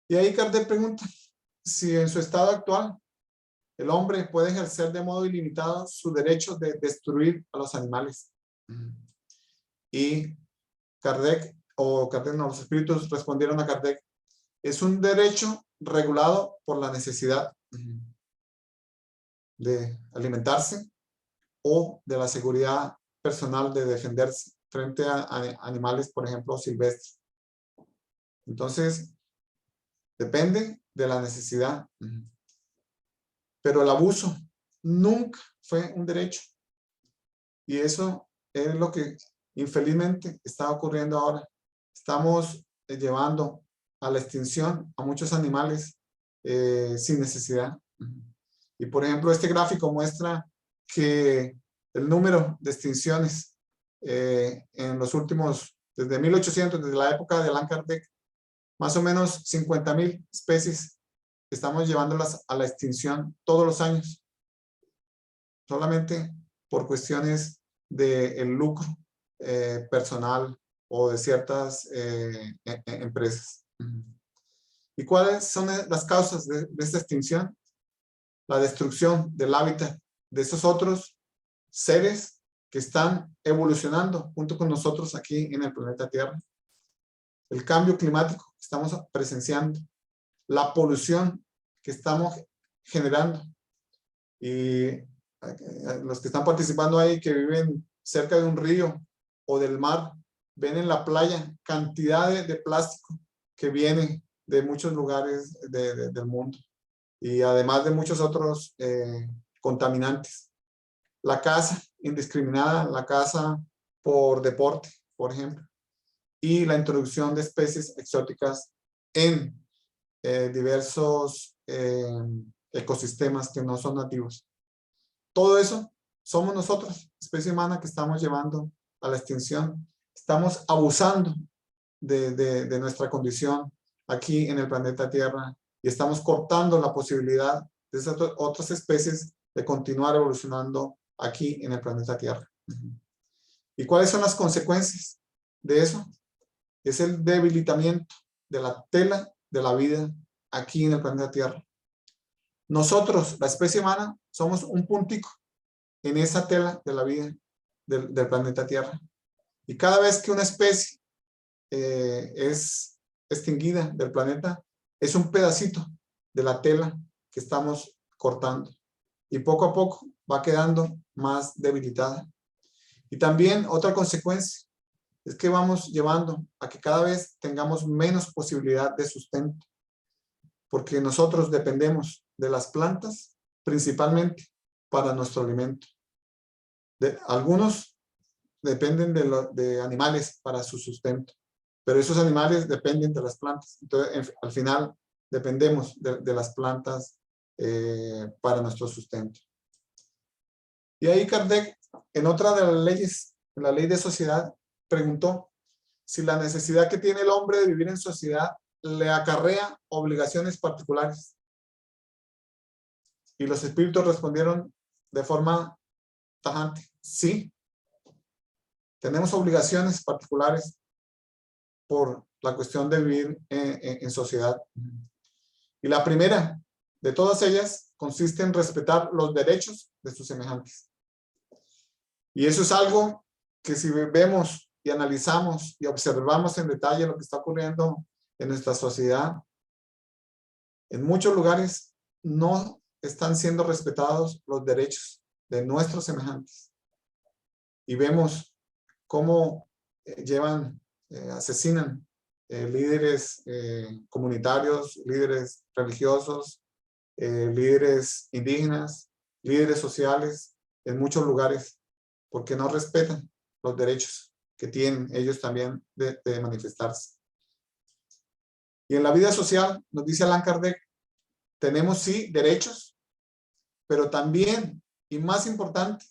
Y ahí Kardec pregunta si en su estado actual el hombre puede ejercer de modo ilimitado su derecho de destruir a los animales. Y los espíritus respondieron a Kardec: es un derecho regulado por la necesidad de alimentarse o de la seguridad personal de defenderse frente a animales, por ejemplo, silvestres. Entonces, depende de la necesidad. Pero el abuso nunca fue un derecho. Y eso es lo que infelizmente está ocurriendo ahora. Estamos llevando a la extinción a muchos animales sin necesidad. Y por ejemplo, este gráfico muestra que el número de extinciones en los últimos, desde 1800, desde la época de Allan Kardec, más o menos 50,000 especies estamos llevándolas a la extinción todos los años, solamente por cuestiones del lucro personal o de ciertas empresas. ¿Y cuáles son las causas de esta extinción? La destrucción del hábitat de esos otros seres que están evolucionando junto con nosotros aquí en el planeta Tierra. El cambio climático que estamos presenciando, la polución que estamos generando. Y los que están participando ahí, que viven cerca de un río o del mar, ven en la playa cantidades de plástico que viene de muchos lugares del mundo. Y además de muchos otros contaminantes. La caza indiscriminada, la caza por deporte, por ejemplo. Y la introducción de especies exóticas en diversos ecosistemas que no son nativos. Todo eso somos nosotros, especie humana, que estamos llevando a la extinción. Estamos abusando de nuestra condición aquí en el planeta Tierra y estamos cortando la posibilidad de esas otras especies de continuar evolucionando aquí en el planeta Tierra. ¿Y cuáles son las consecuencias de eso? Es el debilitamiento de la tela de la vida aquí en el planeta Tierra. Nosotros, la especie humana, somos un puntico en esa tela de la vida del planeta Tierra. Y cada vez que una especie es extinguida del planeta, es un pedacito de la tela que estamos cortando. Y poco a poco va quedando más debilitada. Y también otra consecuencia es que vamos llevando a que cada vez tengamos menos posibilidad de sustento. Porque nosotros dependemos de las plantas principalmente para nuestro alimento. Algunos dependen de animales para su sustento, pero esos animales dependen de las plantas. Entonces, al final, dependemos de las plantas para nuestro sustento. Y ahí Kardec, en otra de las leyes, en la ley de sociedad, preguntó si la necesidad que tiene el hombre de vivir en sociedad le acarrea obligaciones particulares. Y los espíritus respondieron de forma tajante: sí, tenemos obligaciones particulares por la cuestión de vivir en sociedad. Y la primera de todas ellas consiste en respetar los derechos de sus semejantes. Y eso es algo que, si vemos y analizamos y observamos en detalle lo que está ocurriendo en nuestra sociedad, en muchos lugares no están siendo respetados los derechos de nuestros semejantes. Y vemos cómo asesinan líderes comunitarios, líderes religiosos, líderes indígenas, líderes sociales en muchos lugares, porque no respetan los derechos que tienen ellos también de manifestarse. Y en la vida social, nos dice Allan Kardec, tenemos sí derechos, pero también, y más importante,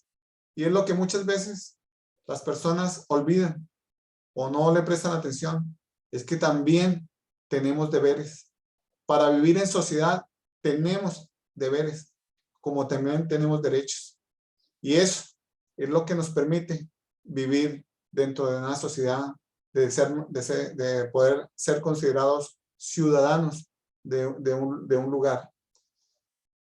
y es lo que muchas veces las personas olvidan o no le prestan atención, es que también tenemos deberes. Para vivir en sociedad tenemos deberes, como también tenemos derechos. Y eso es lo que nos permite vivir dentro de una sociedad, de poder ser considerados ciudadanos de un lugar.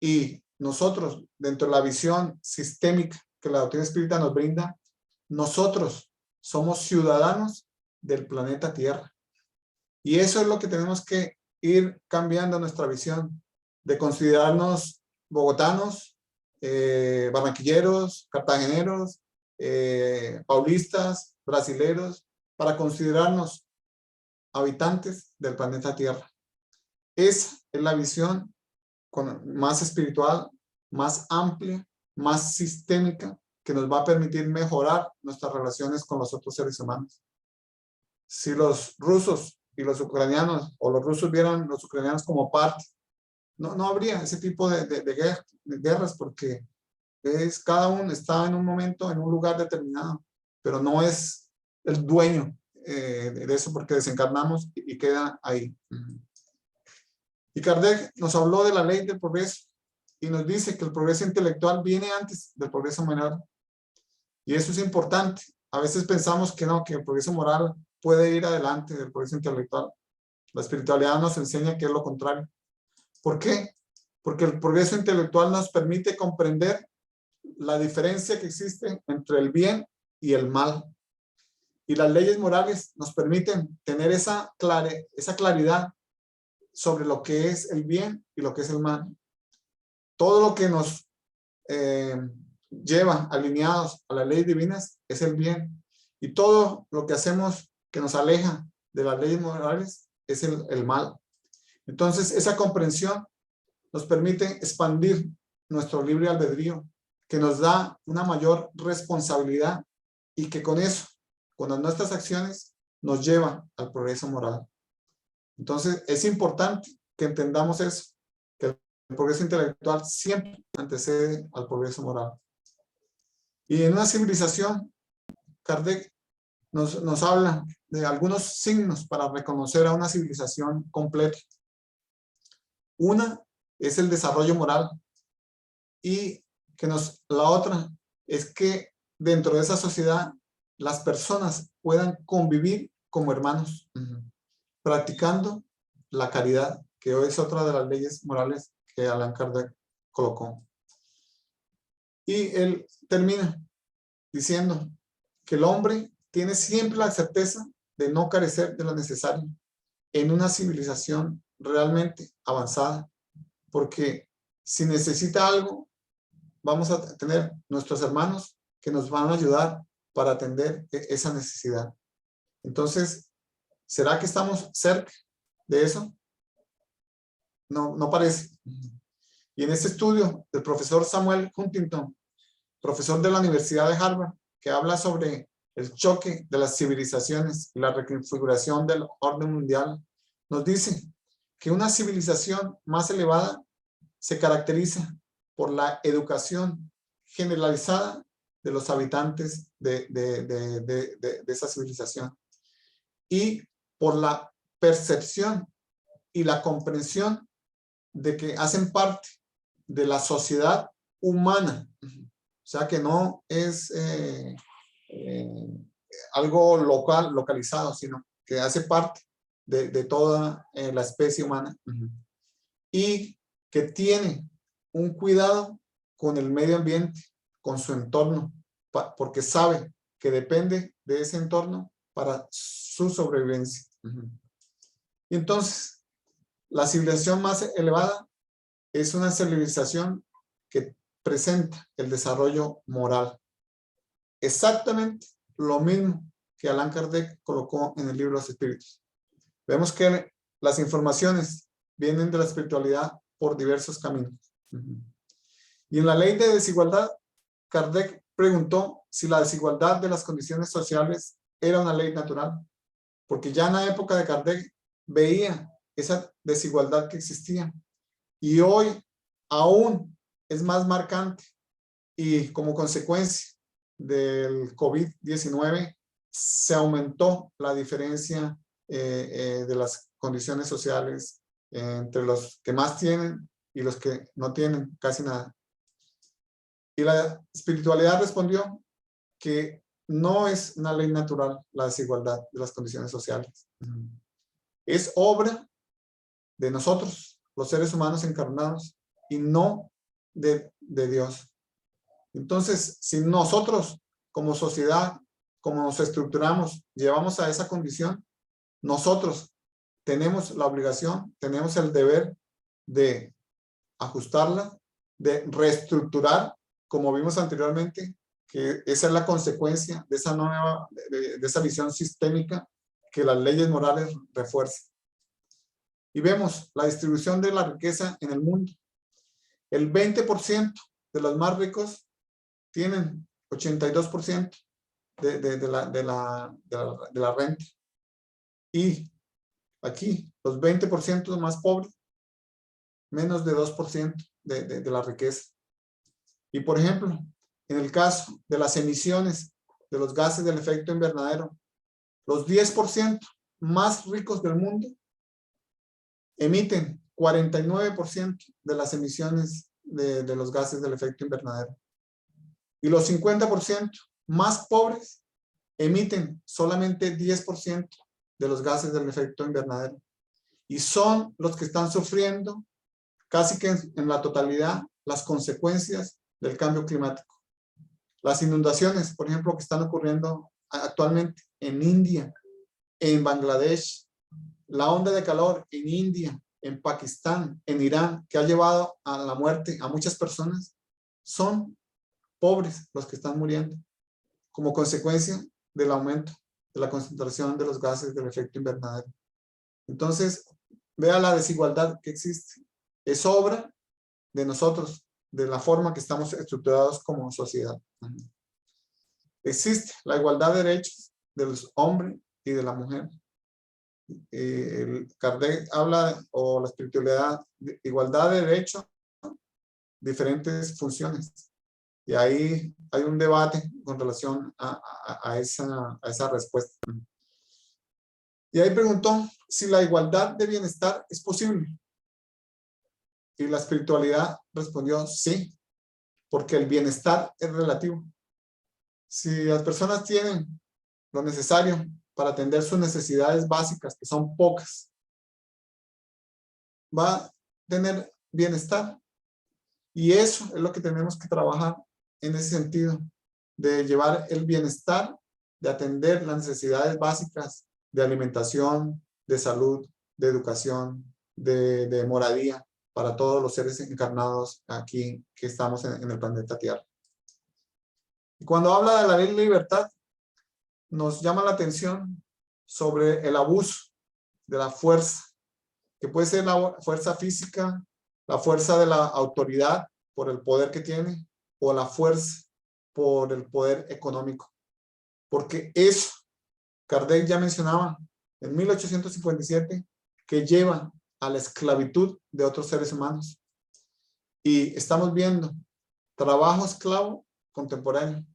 Y nosotros, dentro de la visión sistémica que la doctrina espírita nos brinda, nosotros somos ciudadanos del planeta Tierra. Y eso es lo que tenemos que ir cambiando nuestra visión, de considerarnos bogotanos, barranquilleros, cartageneros, paulistas, brasileros, para considerarnos habitantes del planeta Tierra. Esa es la visión más espiritual, más amplia, más sistémica, que nos va a permitir mejorar nuestras relaciones con los otros seres humanos. Si los rusos y los ucranianos, o los rusos vieran los ucranianos como parte, no habría ese tipo de guerras, porque cada uno está en un momento, en un lugar determinado, pero no es el dueño de eso, porque desencarnamos y queda ahí. Y Kardec nos habló de la ley del progreso y nos dice que el progreso intelectual viene antes del progreso moral. Y eso es importante. A veces pensamos que no, que el progreso moral puede ir adelante del progreso intelectual. La espiritualidad nos enseña que es lo contrario. ¿Por qué? Porque el progreso intelectual nos permite comprender la diferencia que existe entre el bien y el mal. Y las leyes morales nos permiten tener esa claridad sobre lo que es el bien y lo que es el mal. Todo lo que nos lleva alineados a las leyes divinas es el bien. Y todo lo que hacemos que nos aleja de las leyes morales es el mal. Entonces, esa comprensión nos permite expandir nuestro libre albedrío, que nos da una mayor responsabilidad y que con eso, con nuestras acciones, nos lleva al progreso moral. Entonces, es importante que entendamos eso, que el progreso intelectual siempre antecede al progreso moral. Y en una civilización, Kardec nos habla de algunos signos para reconocer a una civilización completa. Una es el desarrollo moral, y la otra es que dentro de esa sociedad las personas puedan convivir como hermanos, practicando la caridad, que hoy es otra de las leyes morales que Allan Kardec colocó. Y él termina diciendo que el hombre tiene siempre la certeza de no carecer de lo necesario en una civilización realmente avanzada, porque si necesita algo, vamos a tener nuestros hermanos que nos van a ayudar para atender esa necesidad. Entonces, ¿será que estamos cerca de eso? No parece. Y en este estudio del profesor Samuel Huntington, profesor de la Universidad de Harvard, que habla sobre el choque de las civilizaciones y la reconfiguración del orden mundial, nos dice que una civilización más elevada se caracteriza por la educación generalizada de los habitantes de esa civilización y por la percepción y la comprensión de que hacen parte de la sociedad humana. O sea, que no es algo localizado, sino que hace parte de toda la especie humana. Y que tiene un cuidado con el medio ambiente, con su entorno, porque sabe que depende de ese entorno para su sobrevivencia. Y entonces, la civilización más elevada es una civilización que presenta el desarrollo moral. Exactamente lo mismo que Allan Kardec colocó en el libro de los espíritus. Vemos que las informaciones vienen de la espiritualidad por diversos caminos. Y en la ley de desigualdad, Kardec preguntó si la desigualdad de las condiciones sociales era una ley natural, porque ya en la época de Kardec veía esa desigualdad que existía. Y hoy aún es más marcante, y como consecuencia del COVID-19 se aumentó la diferencia de las condiciones sociales entre los que más tienen y los que no tienen casi nada. Y la espiritualidad respondió que no es una ley natural la desigualdad de las condiciones sociales. Es obra de nosotros, los seres humanos encarnados, y no de Dios. Entonces, si nosotros como sociedad, como nos estructuramos, llevamos a esa condición, nosotros tenemos la obligación, tenemos el deber de ajustarla, de reestructurar, como vimos anteriormente, que esa es la consecuencia de esa nueva, de esa visión sistémica que las leyes morales refuerzan. Y vemos la distribución de la riqueza en el mundo. El 20% de los más ricos tienen 82% de la renta. Y aquí, los 20% más pobres, menos de 2% de la riqueza. Y por ejemplo, en el caso de las emisiones de los gases del efecto invernadero, los 10% más ricos del mundo emiten 49% de las emisiones de los gases del efecto invernadero. Y los 50% más pobres emiten solamente 10% de los gases del efecto invernadero. Y son los que están sufriendo casi que en la totalidad las consecuencias del cambio climático. Las inundaciones, por ejemplo, que están ocurriendo actualmente en India, en Bangladesh, la onda de calor en India, en Pakistán, en Irán, que ha llevado a la muerte a muchas personas, son pobres los que están muriendo como consecuencia del aumento de la concentración de los gases del efecto invernadero. Entonces, vea la desigualdad que existe. Es obra de nosotros, de la forma que estamos estructurados como sociedad. Existe la igualdad de derechos de los hombres y de la mujer. Kardec habla, o la espiritualidad, de igualdad de derechos, diferentes funciones. Y ahí hay un debate con relación a esa respuesta. Y ahí preguntó si la igualdad de bienestar es posible. Y la espiritualidad respondió sí, porque el bienestar es relativo. Si las personas tienen lo necesario para atender sus necesidades básicas, que son pocas, va a tener bienestar. Y eso es lo que tenemos que trabajar en ese sentido, de llevar el bienestar, de atender las necesidades básicas de alimentación, de salud, de educación, de moradía para todos los seres encarnados aquí que estamos en el planeta Tierra. Y cuando habla de la ley de libertad, nos llama la atención sobre el abuso de la fuerza, que puede ser la fuerza física, la fuerza de la autoridad por el poder que tiene, o la fuerza por el poder económico. Porque eso, Kardec ya mencionaba en 1857, que lleva a la esclavitud de otros seres humanos. Y estamos viendo trabajo esclavo contemporáneo.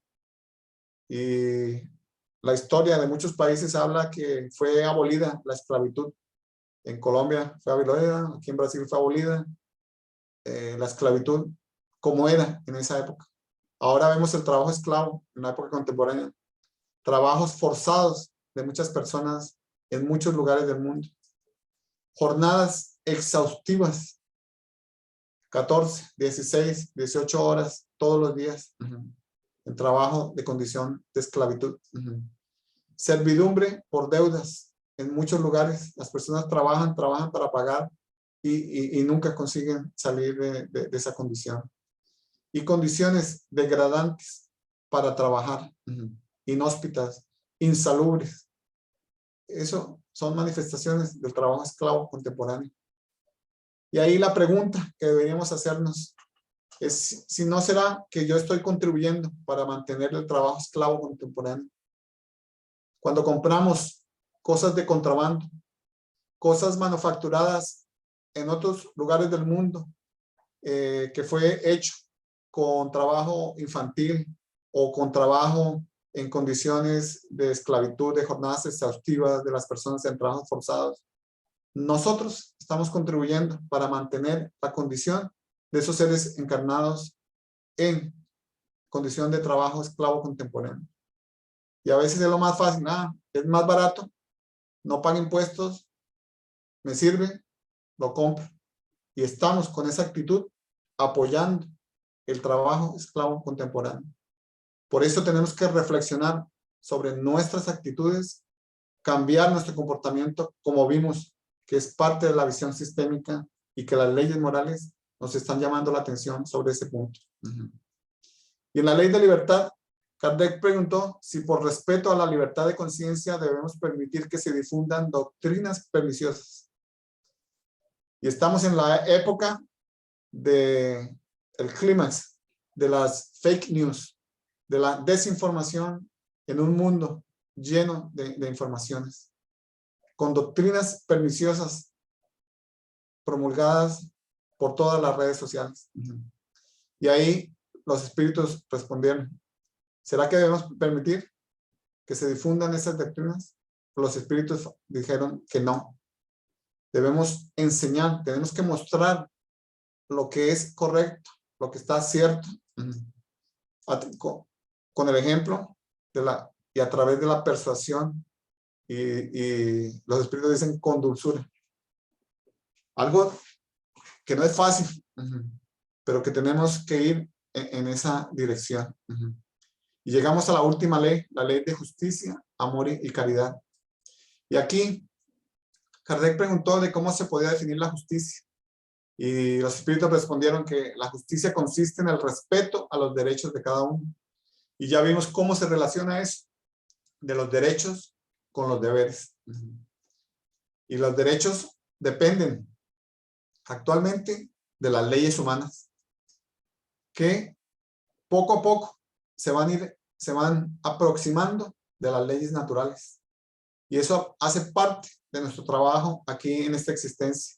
Y la historia de muchos países habla que fue abolida la esclavitud. En Colombia fue abolida, aquí en Brasil fue abolida la esclavitud como era en esa época. Ahora vemos el trabajo esclavo en la época contemporánea. Trabajos forzados de muchas personas en muchos lugares del mundo. Jornadas exhaustivas. 14, 16, 18 horas todos los días. En trabajo de condición de esclavitud. Servidumbre por deudas. En muchos lugares las personas trabajan para pagar y nunca consiguen salir de esa condición. Y condiciones degradantes para trabajar, inhóspitas, insalubres. Eso son manifestaciones del trabajo esclavo contemporáneo. Y ahí la pregunta que deberíamos hacernos es si no será que yo estoy contribuyendo para mantener el trabajo esclavo contemporáneo. Cuando compramos cosas de contrabando, cosas manufacturadas en otros lugares del mundo, que fue hecho con trabajo infantil o con trabajo en condiciones de esclavitud, de jornadas exhaustivas de las personas en trabajos forzados, nosotros estamos contribuyendo para mantener la condición de esos seres encarnados en condición de trabajo esclavo contemporáneo. Y a veces es lo más fácil, es más barato, no pago impuestos, me sirve, lo compro. Y estamos con esa actitud apoyando el trabajo esclavo contemporáneo. Por eso tenemos que reflexionar sobre nuestras actitudes, cambiar nuestro comportamiento, como vimos que es parte de la visión sistémica y que las leyes morales nos están llamando la atención sobre ese punto. Y en la ley de libertad, Kardec preguntó si por respeto a la libertad de conciencia debemos permitir que se difundan doctrinas perniciosas. Y estamos en la época del clímax de las fake news, de la desinformación en un mundo lleno de informaciones, con doctrinas perniciosas promulgadas por todas las redes sociales. Y ahí los espíritus respondieron, ¿será que debemos permitir que se difundan esas doctrinas? Los espíritus dijeron que no. Debemos enseñar, tenemos que mostrar lo que es correcto, lo que está cierto, con el ejemplo y a través de la persuasión, y los espíritus dicen con dulzura. Algo que no es fácil, pero que tenemos que ir en esa dirección. Y llegamos a la última ley, la ley de justicia, amor y caridad. Y aquí Kardec preguntó de cómo se podía definir la justicia. Y los espíritus respondieron que la justicia consiste en el respeto a los derechos de cada uno. Y ya vimos cómo se relaciona eso, de los derechos con los deberes. Y los derechos dependen actualmente de las leyes humanas, que poco a poco se van aproximando de las leyes naturales. Y eso hace parte de nuestro trabajo aquí en esta existencia.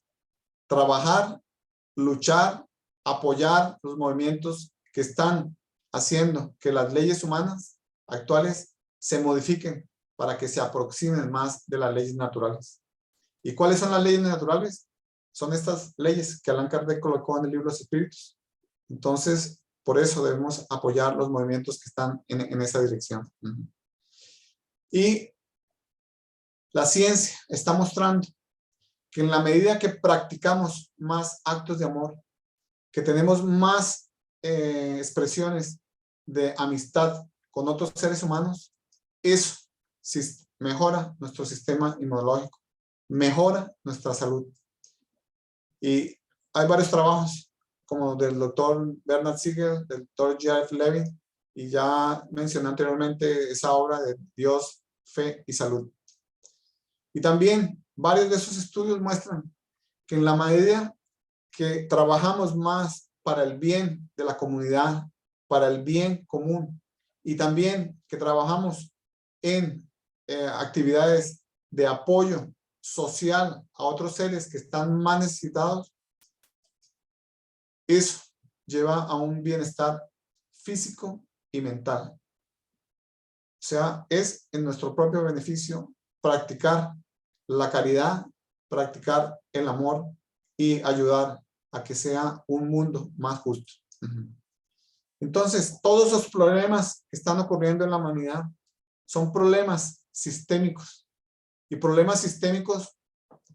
Trabajar, luchar, apoyar los movimientos que están haciendo que las leyes humanas actuales se modifiquen para que se aproximen más de las leyes naturales. ¿Y cuáles son las leyes naturales? Son estas leyes que Allan Kardec colocó en el libro de los espíritus. Entonces, por eso debemos apoyar los movimientos que están en esa dirección. Y la ciencia está mostrando que en la medida que practicamos más actos de amor, que tenemos más expresiones de amistad con otros seres humanos, eso mejora nuestro sistema inmunológico, mejora nuestra salud. Y hay varios trabajos, como del doctor Bernard Siegel, del doctor Jeff Levin, y ya mencioné anteriormente esa obra de Dios, Fe y Salud. Y también varios de esos estudios muestran que en la medida que trabajamos más para el bien de la comunidad, para el bien común, y también que trabajamos en actividades de apoyo social a otros seres que están más necesitados, eso lleva a un bienestar físico y mental. O sea, es en nuestro propio beneficio practicar la caridad, practicar el amor y ayudar a que sea un mundo más justo. Entonces, todos los problemas que están ocurriendo en la humanidad son problemas sistémicos, y problemas sistémicos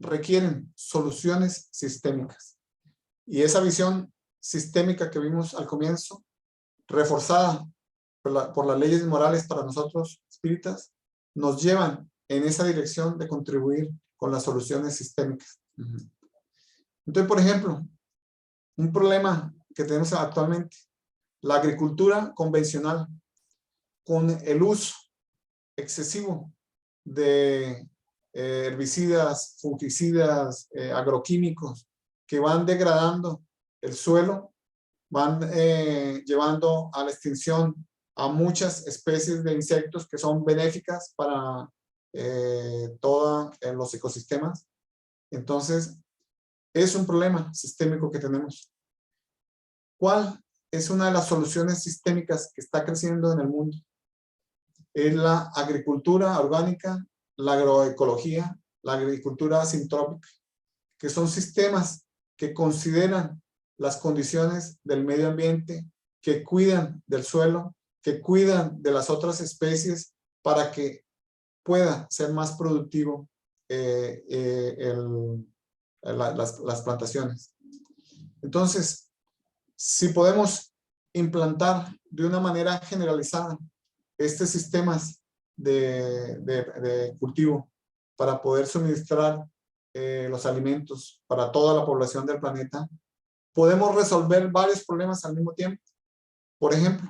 requieren soluciones sistémicas. Y esa visión sistémica que vimos al comienzo, reforzada por las leyes morales para nosotros espíritas, nos llevan en esa dirección de contribuir con las soluciones sistémicas. Entonces, por ejemplo, un problema que tenemos actualmente, la agricultura convencional, con el uso excesivo de herbicidas, fungicidas, agroquímicos, que van degradando el suelo, van llevando a la extinción a muchas especies de insectos que son benéficas para todos los ecosistemas. Entonces, es un problema sistémico que tenemos. ¿Cuál es una de las soluciones sistémicas que está creciendo en el mundo? Es la agricultura orgánica, la agroecología, la agricultura asintrópica, que son sistemas que consideran las condiciones del medio ambiente, que cuidan del suelo, que cuidan de las otras especies para que pueda ser más productivo las plantaciones. Entonces, si podemos implantar de una manera generalizada estos sistemas de cultivo para poder suministrar los alimentos para toda la población del planeta, podemos resolver varios problemas al mismo tiempo. Por ejemplo,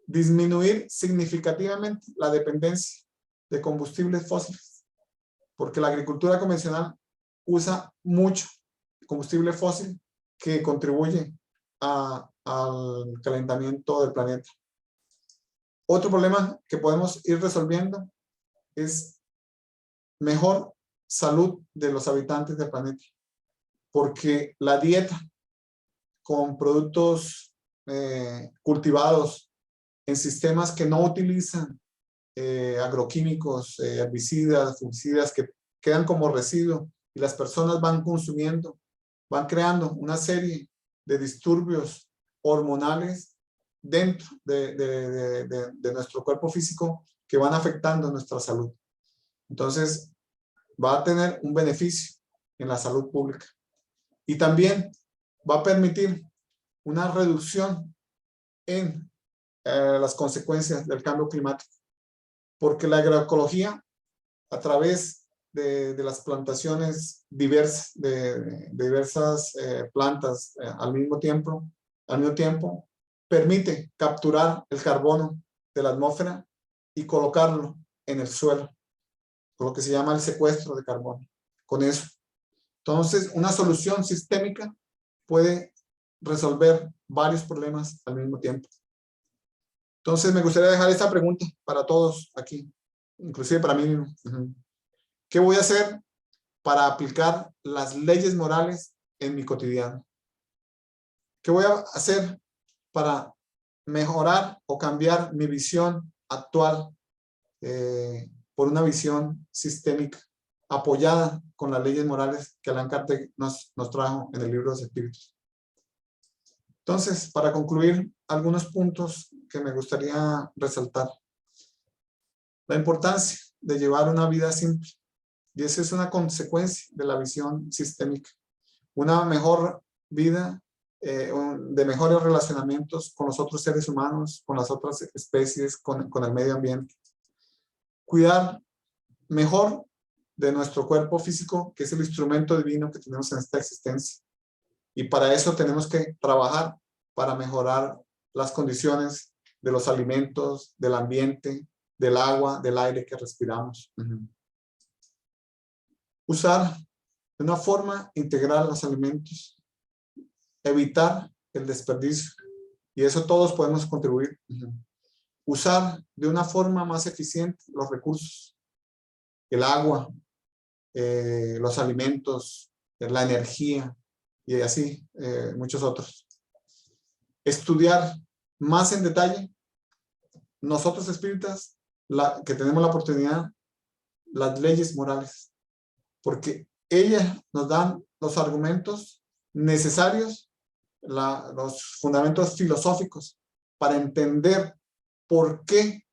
disminuir significativamente la dependencia de combustibles fósiles, porque la agricultura convencional usa mucho combustible fósil que contribuye al calentamiento del planeta. Otro problema que podemos ir resolviendo es mejor salud de los habitantes del planeta, porque la dieta con productos cultivados en sistemas que no utilizan agroquímicos, herbicidas, fungicidas, que quedan como residuo y las personas van consumiendo, van creando una serie de disturbios hormonales dentro de nuestro cuerpo físico que van afectando nuestra salud. Entonces, va a tener un beneficio en la salud pública. Y también va a permitir una reducción en las consecuencias del cambio climático. Porque la agroecología, a través de las plantaciones diversas, de diversas plantas al mismo tiempo, permite capturar el carbono de la atmósfera y colocarlo en el suelo, con lo que se llama el secuestro de carbono. Con eso. Entonces, una solución sistémica puede resolver varios problemas al mismo tiempo. Entonces, me gustaría dejar esta pregunta para todos aquí, inclusive para mí mismo. ¿Qué voy a hacer para aplicar las leyes morales en mi cotidiano? ¿Qué voy a hacer para mejorar o cambiar mi visión actual por una visión sistémica apoyada con las leyes morales que Allan Kardec nos trajo en el libro de los Espíritus? Entonces, para concluir, algunos puntos que me gustaría resaltar. La importancia de llevar una vida simple. Y esa es una consecuencia de la visión sistémica. Una mejor vida, de mejores relacionamientos con los otros seres humanos, con las otras especies, con el medio ambiente. Cuidar mejor de nuestro cuerpo físico, que es el instrumento divino que tenemos en esta existencia. Y para eso tenemos que trabajar para mejorar las condiciones de los alimentos, del ambiente, del agua, del aire que respiramos. Usar de una forma integral los alimentos. Evitar el desperdicio. Y eso todos podemos contribuir. Usar de una forma más eficiente los recursos. El agua, los alimentos, la energía y así muchos otros. Estudiar más en detalle, nosotros espíritas, que tenemos la oportunidad, las leyes morales, porque ellas nos dan los argumentos necesarios, los fundamentos filosóficos para entender por qué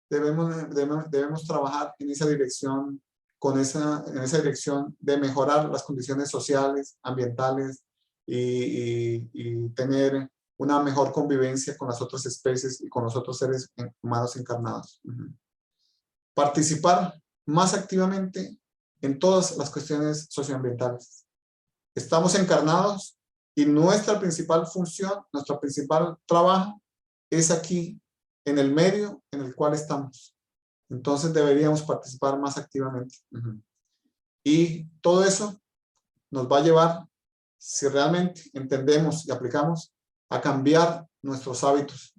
debemos trabajar en esa dirección, en esa dirección de mejorar las condiciones sociales, ambientales y tener una mejor convivencia con las otras especies y con los otros seres humanos encarnados. participar más activamente en todas las cuestiones socioambientales. Estamos encarnados y nuestra principal función, nuestro principal trabajo es aquí, en el medio en el cual estamos. Entonces deberíamos participar más activamente. Y todo eso nos va a llevar, si realmente entendemos y aplicamos, a cambiar nuestros hábitos.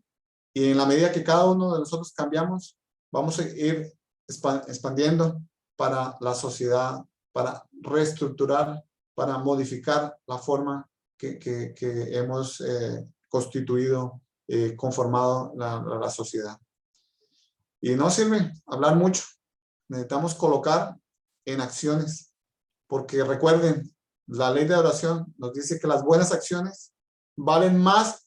Y en la medida que cada uno de nosotros cambiamos, vamos a ir expandiendo para la sociedad, para reestructurar, para modificar la forma que hemos constituido, conformado la sociedad. Y no sirve hablar mucho, necesitamos colocar en acciones, porque recuerden, la ley de oración nos dice que las buenas acciones valen más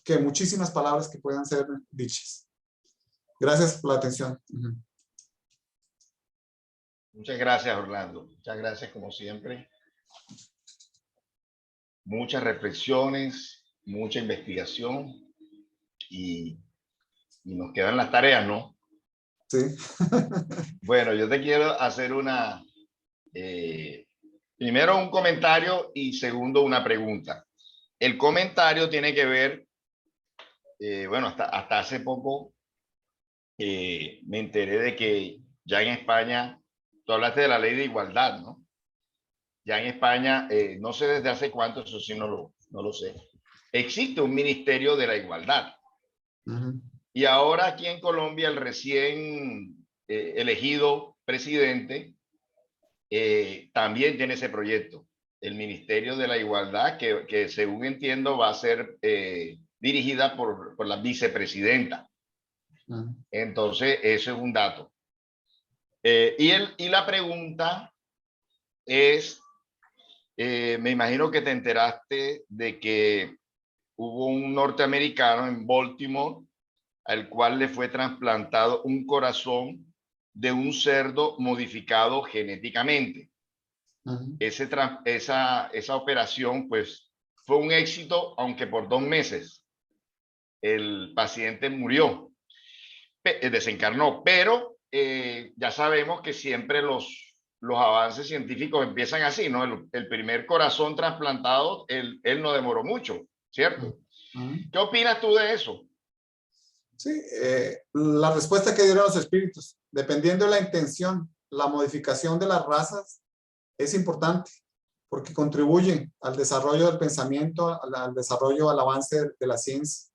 que muchísimas palabras que puedan ser dichas. Gracias por la atención. Muchas gracias, Orlando. Muchas gracias, como siempre. Muchas reflexiones, mucha investigación y nos quedan las tareas, ¿no? Sí. Bueno, yo te quiero hacer primero un comentario y segundo una pregunta. El comentario tiene que ver, bueno, hasta hace poco me enteré de que ya en España, tú hablaste de la ley de igualdad, ¿no? Ya en España, no sé desde hace cuánto, eso sí no lo sé, existe un Ministerio de la Igualdad. Y ahora aquí en Colombia el recién elegido presidente también tiene ese proyecto, el Ministerio de la Igualdad, que según entiendo va a ser dirigida por la vicepresidenta. Entonces, eso es un dato. Y la pregunta es, me imagino que te enteraste de que hubo un norteamericano en Baltimore al cual le fue trasplantado un corazón de un cerdo modificado genéticamente. Esa operación pues fue un éxito, aunque por 2 meses el paciente murió, desencarnó, pero ya sabemos que siempre los avances científicos empiezan así, ¿no? El primer corazón trasplantado, él no demoró mucho, ¿cierto? ¿Qué opinas tú de eso? Sí, la respuesta que dieron los espíritus, dependiendo de la intención, la modificación de las razas es importante porque contribuye al desarrollo del pensamiento, al desarrollo, al avance de la ciencia.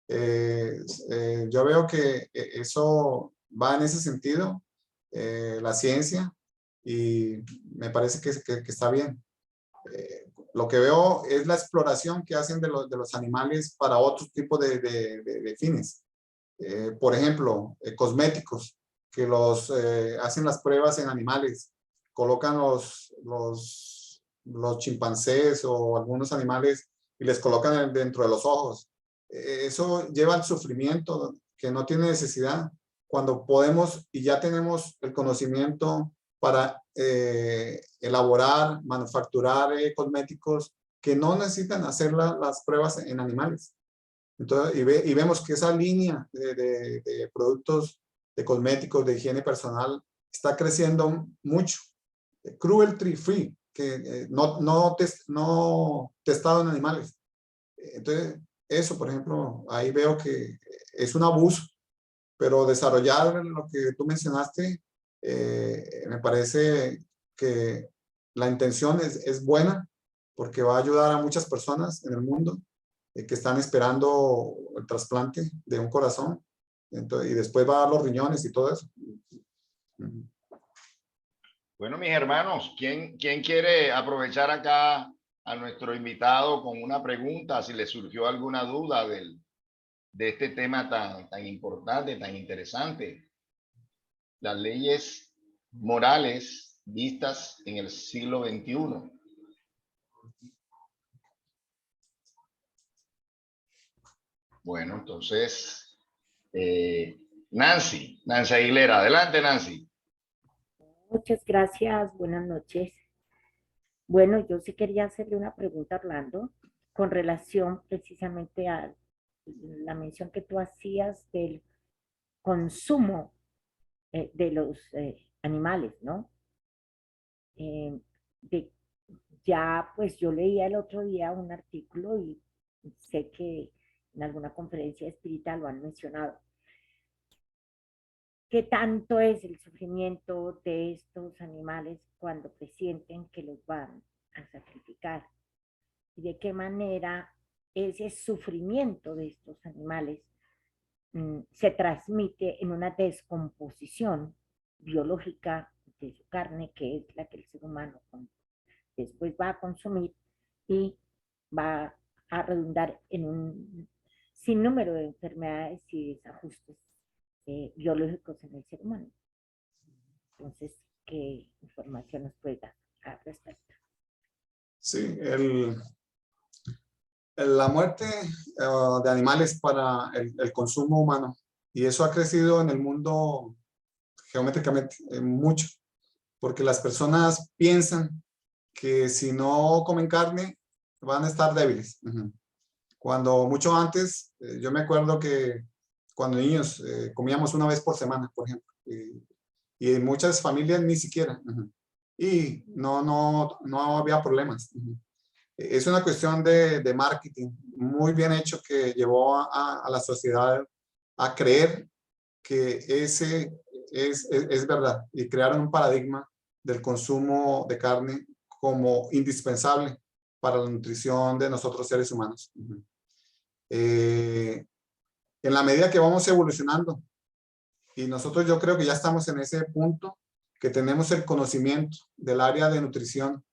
Yo veo que eso va en ese sentido, la ciencia, y me parece que está bien. Lo que veo es la exploración que hacen de los animales para otro tipo de fines. Por ejemplo, cosméticos, que hacen las pruebas en animales, colocan los chimpancés o algunos animales y les colocan dentro de los ojos. Eso lleva al sufrimiento que no tiene necesidad, cuando podemos y ya tenemos el conocimiento para elaborar, manufacturar cosméticos que no necesitan hacer las pruebas en animales. Entonces, y vemos que esa línea de productos, de cosméticos, de higiene personal, está creciendo mucho. Cruelty free, que no testado en animales. Entonces, eso, por ejemplo, ahí veo que es un abuso, pero desarrollar lo que tú mencionaste, me parece que la intención es buena, porque va a ayudar a muchas personas en el mundo que están esperando el trasplante de un corazón. Entonces, y después va a dar los riñones y todo eso. Bueno, mis hermanos, ¿quién quiere aprovechar acá a nuestro invitado con una pregunta, si le surgió alguna duda de este tema tan importante, tan interesante? Las leyes morales vistas en el siglo XXI. Bueno, entonces, Nancy Aguilera. Adelante, Nancy. Muchas gracias, buenas noches. Bueno, yo sí quería hacerle una pregunta a Orlando con relación precisamente a la mención que tú hacías del consumo de los animales, ¿no? De, ya, pues yo leía el otro día un artículo y sé que en alguna conferencia espírita lo han mencionado. ¿Qué tanto es el sufrimiento de estos animales cuando presienten que los van a sacrificar? ¿Y de qué manera ese sufrimiento de estos animales se transmite en una descomposición biológica de su carne, que es la que el ser humano después va a consumir y va a redundar en un sinnúmero de enfermedades y desajustes biológicos en el ser humano? Entonces, ¿qué información nos puede dar al respecto? Sí, la muerte de animales para el consumo humano, y eso ha crecido en el mundo geométricamente mucho, porque las personas piensan que si no comen carne van a estar débiles. Cuando mucho antes, yo me acuerdo que cuando niños comíamos una vez por semana, por ejemplo, y en muchas familias ni siquiera, y no había problemas. Es una cuestión de marketing muy bien hecho que llevó a la sociedad a creer que ese es verdad, y crearon un paradigma del consumo de carne como indispensable para la nutrición de nosotros seres humanos. En la medida que vamos evolucionando, y nosotros yo creo que ya estamos en ese punto, que tenemos el conocimiento del área de nutrición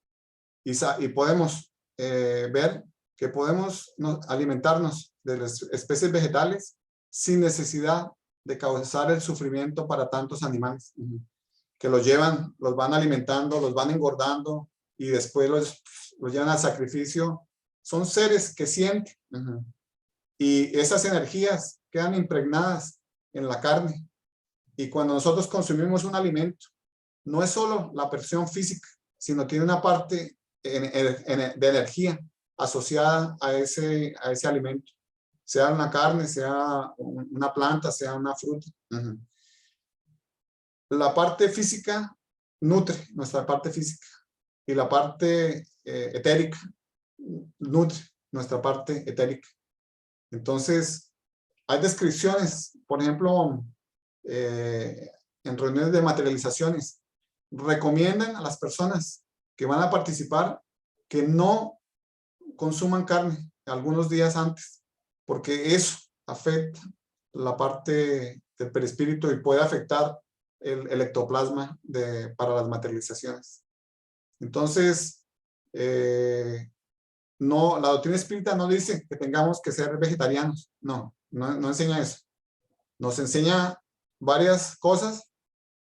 y podemos ver que podemos alimentarnos de las especies vegetales sin necesidad de causar el sufrimiento para tantos animales que los llevan, los van alimentando, los van engordando y después los llevan al sacrificio. Son seres que sienten y esas energías quedan impregnadas en la carne. Y cuando nosotros consumimos un alimento, no es solo la presión física, sino tiene una parte de energía asociada a ese alimento, sea una carne, sea una planta, sea una fruta. La parte física nutre nuestra parte física y la parte etérica nutre nuestra parte etérica. Entonces, hay descripciones, por ejemplo, en reuniones de materializaciones, recomiendan a las personas que van a participar que no consuman carne algunos días antes, porque eso afecta la parte del perispíritu y puede afectar el ectoplasma para las materializaciones. Entonces, no, la doctrina espírita no dice que tengamos que ser vegetarianos, no enseña eso. Nos enseña varias cosas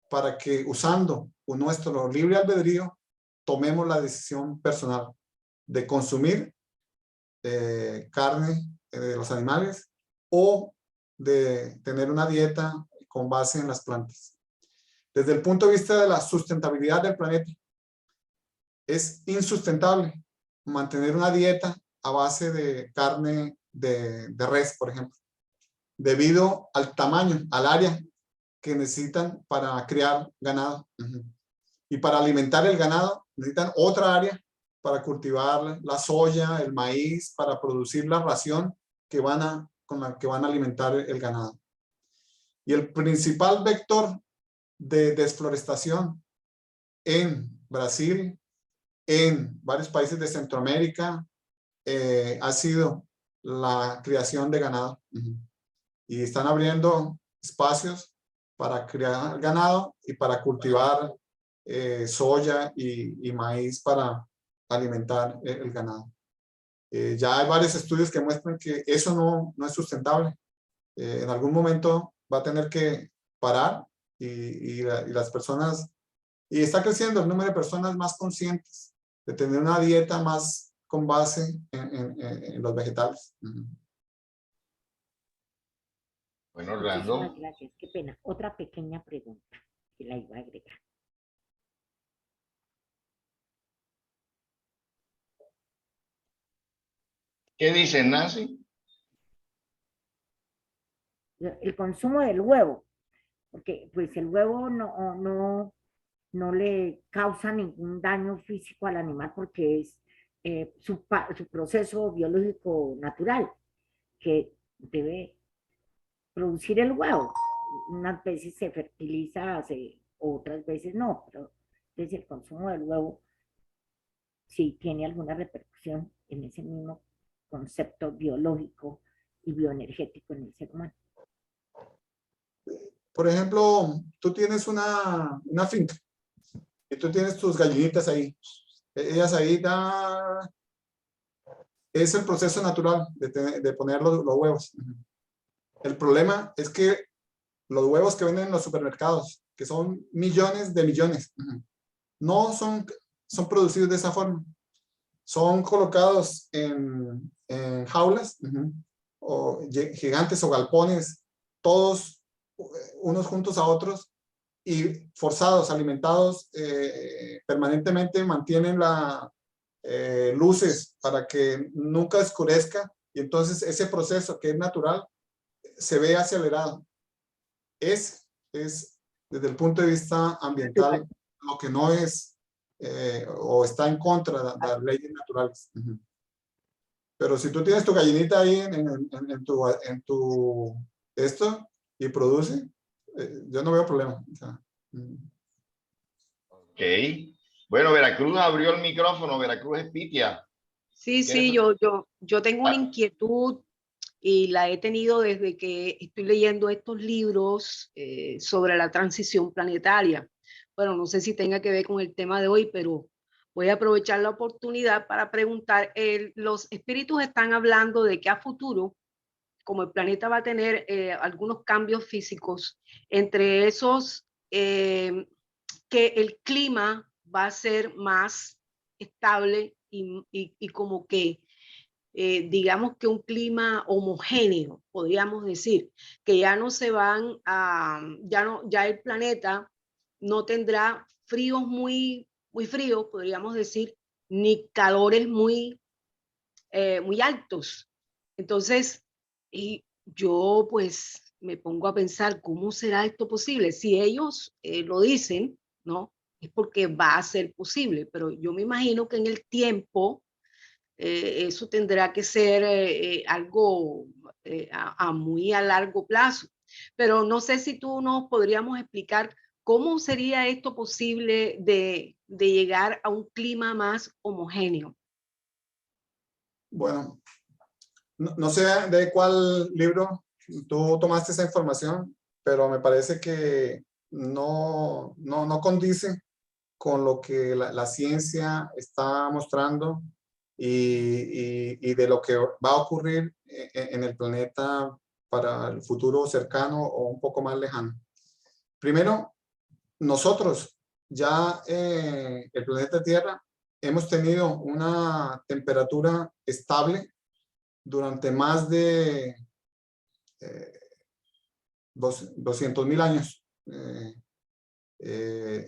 para que usando nuestro libre albedrío tomemos la decisión personal de consumir carne de los animales o de tener una dieta con base en las plantas. Desde el punto de vista de la sustentabilidad del planeta, es insustentable mantener una dieta a base de carne de res, por ejemplo, debido al tamaño, al área que necesitan para criar ganado. Y para alimentar el ganado necesitan otra área para cultivar la soya, el maíz, para producir la ración con la que van a alimentar el ganado. Y el principal vector de desforestación en Brasil, en varios países de Centroamérica, ha sido la criación de ganado. Y están abriendo espacios para criar ganado y para cultivar soya y maíz para alimentar el ganado. Ya hay varios estudios que muestran que eso no es sustentable. En algún momento va a tener que parar y las personas, y está creciendo el número de personas más conscientes de tener una dieta más con base en los vegetales. Bueno, Muchísimas Orlando. gracias. Qué pena. Otra pequeña pregunta que la iba a agregar. ¿Qué dice Nancy? El consumo del huevo. porque pues el huevo no le causa ningún daño físico al animal porque es su proceso biológico natural que debe producir el huevo. Unas veces se fertiliza, otras veces no, pero desde el consumo del huevo sí tiene alguna repercusión en ese mismo concepto biológico y bioenergético en el ser humano. Por ejemplo, tú tienes una finca y tú tienes tus gallinitas ahí. Ellas ahí es el proceso natural de poner los huevos. El problema es que los huevos que venden en los supermercados, que son millones de millones, no son producidos de esa forma. Son colocados en jaulas, o gigantes o galpones, todos unos juntos a otros y forzados, alimentados permanentemente, mantienen luces para que nunca oscurezca, y entonces ese proceso que es natural se ve acelerado. Es desde el punto de vista ambiental lo que no es o está en contra de las leyes naturales. Pero si tú tienes tu gallinita ahí en tu esto y produce, yo no veo problema. O sea, Ok. Bueno, Veracruz abrió el micrófono. Veracruz es Pitia. Sí, yo tengo una inquietud y la he tenido desde que estoy leyendo estos libros sobre la transición planetaria. Bueno, no sé si tenga que ver con el tema de hoy, pero voy a aprovechar la oportunidad para preguntar, los espíritus están hablando de que a futuro, como el planeta va a tener algunos cambios físicos, entre esos, que el clima va a ser más estable y como que digamos que un clima homogéneo, podríamos decir, que ya no se van a, ya el planeta no tendrá fríos muy fríos, podríamos decir, ni calores muy altos. Entonces, y yo pues me pongo a pensar, ¿cómo será esto posible? Si ellos lo dicen, ¿no? Es porque va a ser posible, pero yo me imagino que en el tiempo eso tendrá que ser algo muy a largo plazo. Pero no sé si tú nos podríamos explicar cómo sería esto posible de llegar a un clima más homogéneo. bueno, no sé de cuál libro tú tomaste esa información, pero me parece que no condice con lo que la ciencia está mostrando y de lo que va a ocurrir en el planeta para el futuro cercano o un poco más lejano. Primero, nosotros ya el planeta Tierra hemos tenido una temperatura estable durante más de 200.000 años.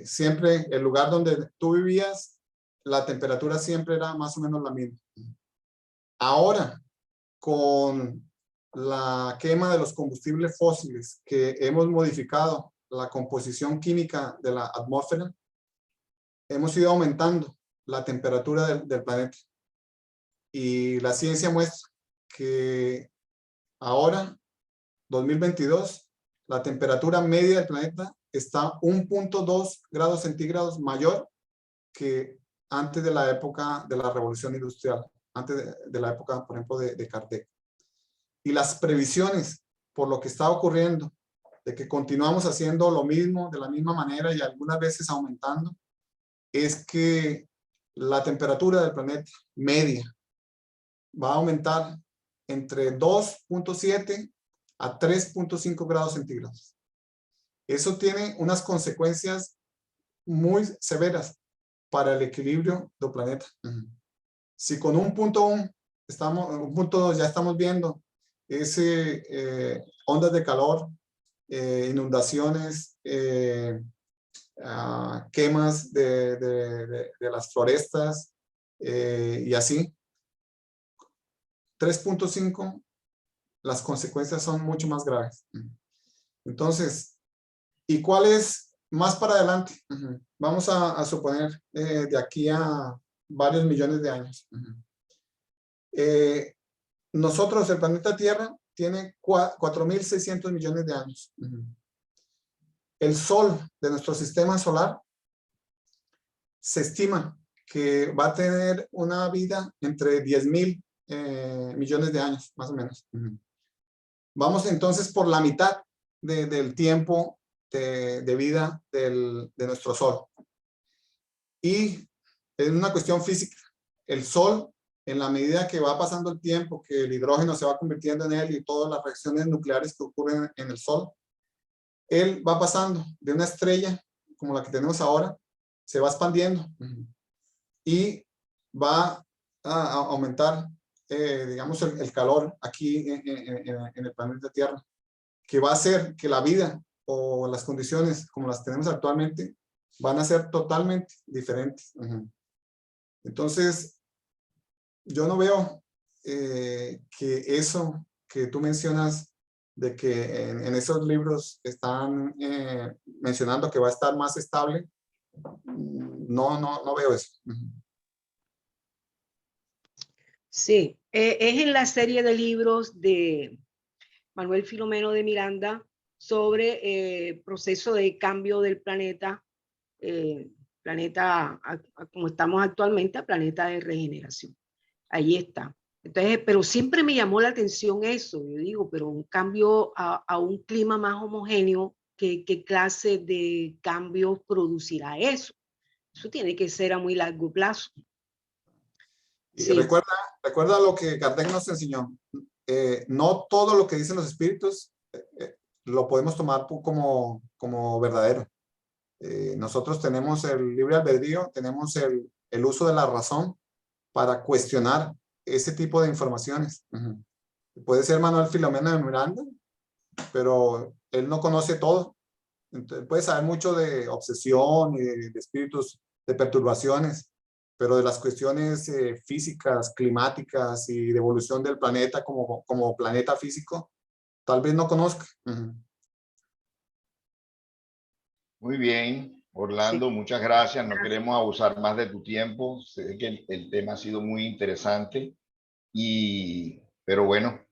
Siempre el lugar donde tú vivías, la temperatura siempre era más o menos la misma. Ahora, con la quema de los combustibles fósiles, que hemos modificado la composición química de la atmósfera, hemos ido aumentando la temperatura del planeta. Y la ciencia muestra que ahora, 2022, la temperatura media del planeta está 1.2 grados centígrados mayor que antes de la época de la revolución industrial, antes de la época, por ejemplo, de Kardec. Y las previsiones por lo que está ocurriendo, de que continuamos haciendo lo mismo de la misma manera y algunas veces aumentando, es que la temperatura del planeta media va a aumentar entre 2.7 a 3.5 grados centígrados. Eso tiene unas consecuencias muy severas para el equilibrio del planeta. Si con 1.1 1.2 ya estamos viendo ondas de calor, inundaciones, quemas de las florestas y así, 3.5, las consecuencias son mucho más graves. Entonces, ¿Y cuál es más para adelante? Vamos a suponer de aquí a varios millones de años. Nosotros, el planeta Tierra, tiene 4.600 millones de años. El Sol de nuestro sistema solar se estima que va a tener una vida entre 10.000 millones de años, más o menos. Vamos entonces por la mitad del tiempo de vida de nuestro Sol. Y es una cuestión física. El Sol, en la medida que va pasando el tiempo, que el hidrógeno se va convirtiendo en él y todas las reacciones nucleares que ocurren en el Sol, él va pasando de una estrella como la que tenemos ahora, se va expandiendo y va a aumentar, digamos, el calor aquí en el planeta Tierra, que va a hacer que la vida o las condiciones como las tenemos actualmente van a ser totalmente diferentes. Entonces, yo no veo que eso que tú mencionas de que en esos libros están mencionando que va a estar más estable, no veo eso. Sí, es en la serie de libros de Manuel Filomeno de Miranda sobre proceso de cambio del planeta, como estamos actualmente, a planeta de regeneración. Ahí está. Entonces, pero siempre me llamó la atención eso. Yo digo, pero un cambio a un clima más homogéneo, ¿qué clase de cambios producirá eso? Eso tiene que ser a muy largo plazo. Y Sí. recuerda lo que Kardec nos enseñó. No todo lo que dicen los espíritus lo podemos tomar como verdadero. Nosotros tenemos el libre albedrío, tenemos el uso de la razón para cuestionar ese tipo de informaciones. Puede ser Manuel Filomeno de Miranda, pero él no conoce todo. Entonces, puede saber mucho de obsesión y de espíritus, de perturbaciones, pero de las cuestiones físicas, climáticas y de evolución del planeta como planeta físico, tal vez no conozca. Muy bien, Orlando, muchas gracias. No queremos abusar más de tu tiempo. Sé que el tema ha sido muy interesante, pero bueno,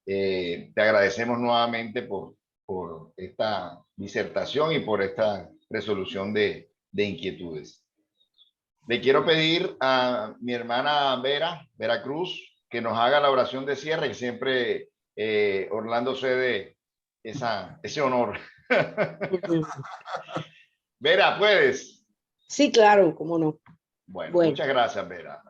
te agradecemos nuevamente por esta disertación y por esta resolución de inquietudes. Le quiero pedir a mi hermana Vera Cruz, que nos haga la oración de cierre, que siempre Orlando cede ese honor. Vera, ¿puedes? Sí, claro, cómo no. Bueno, Bueno. muchas gracias, Vera.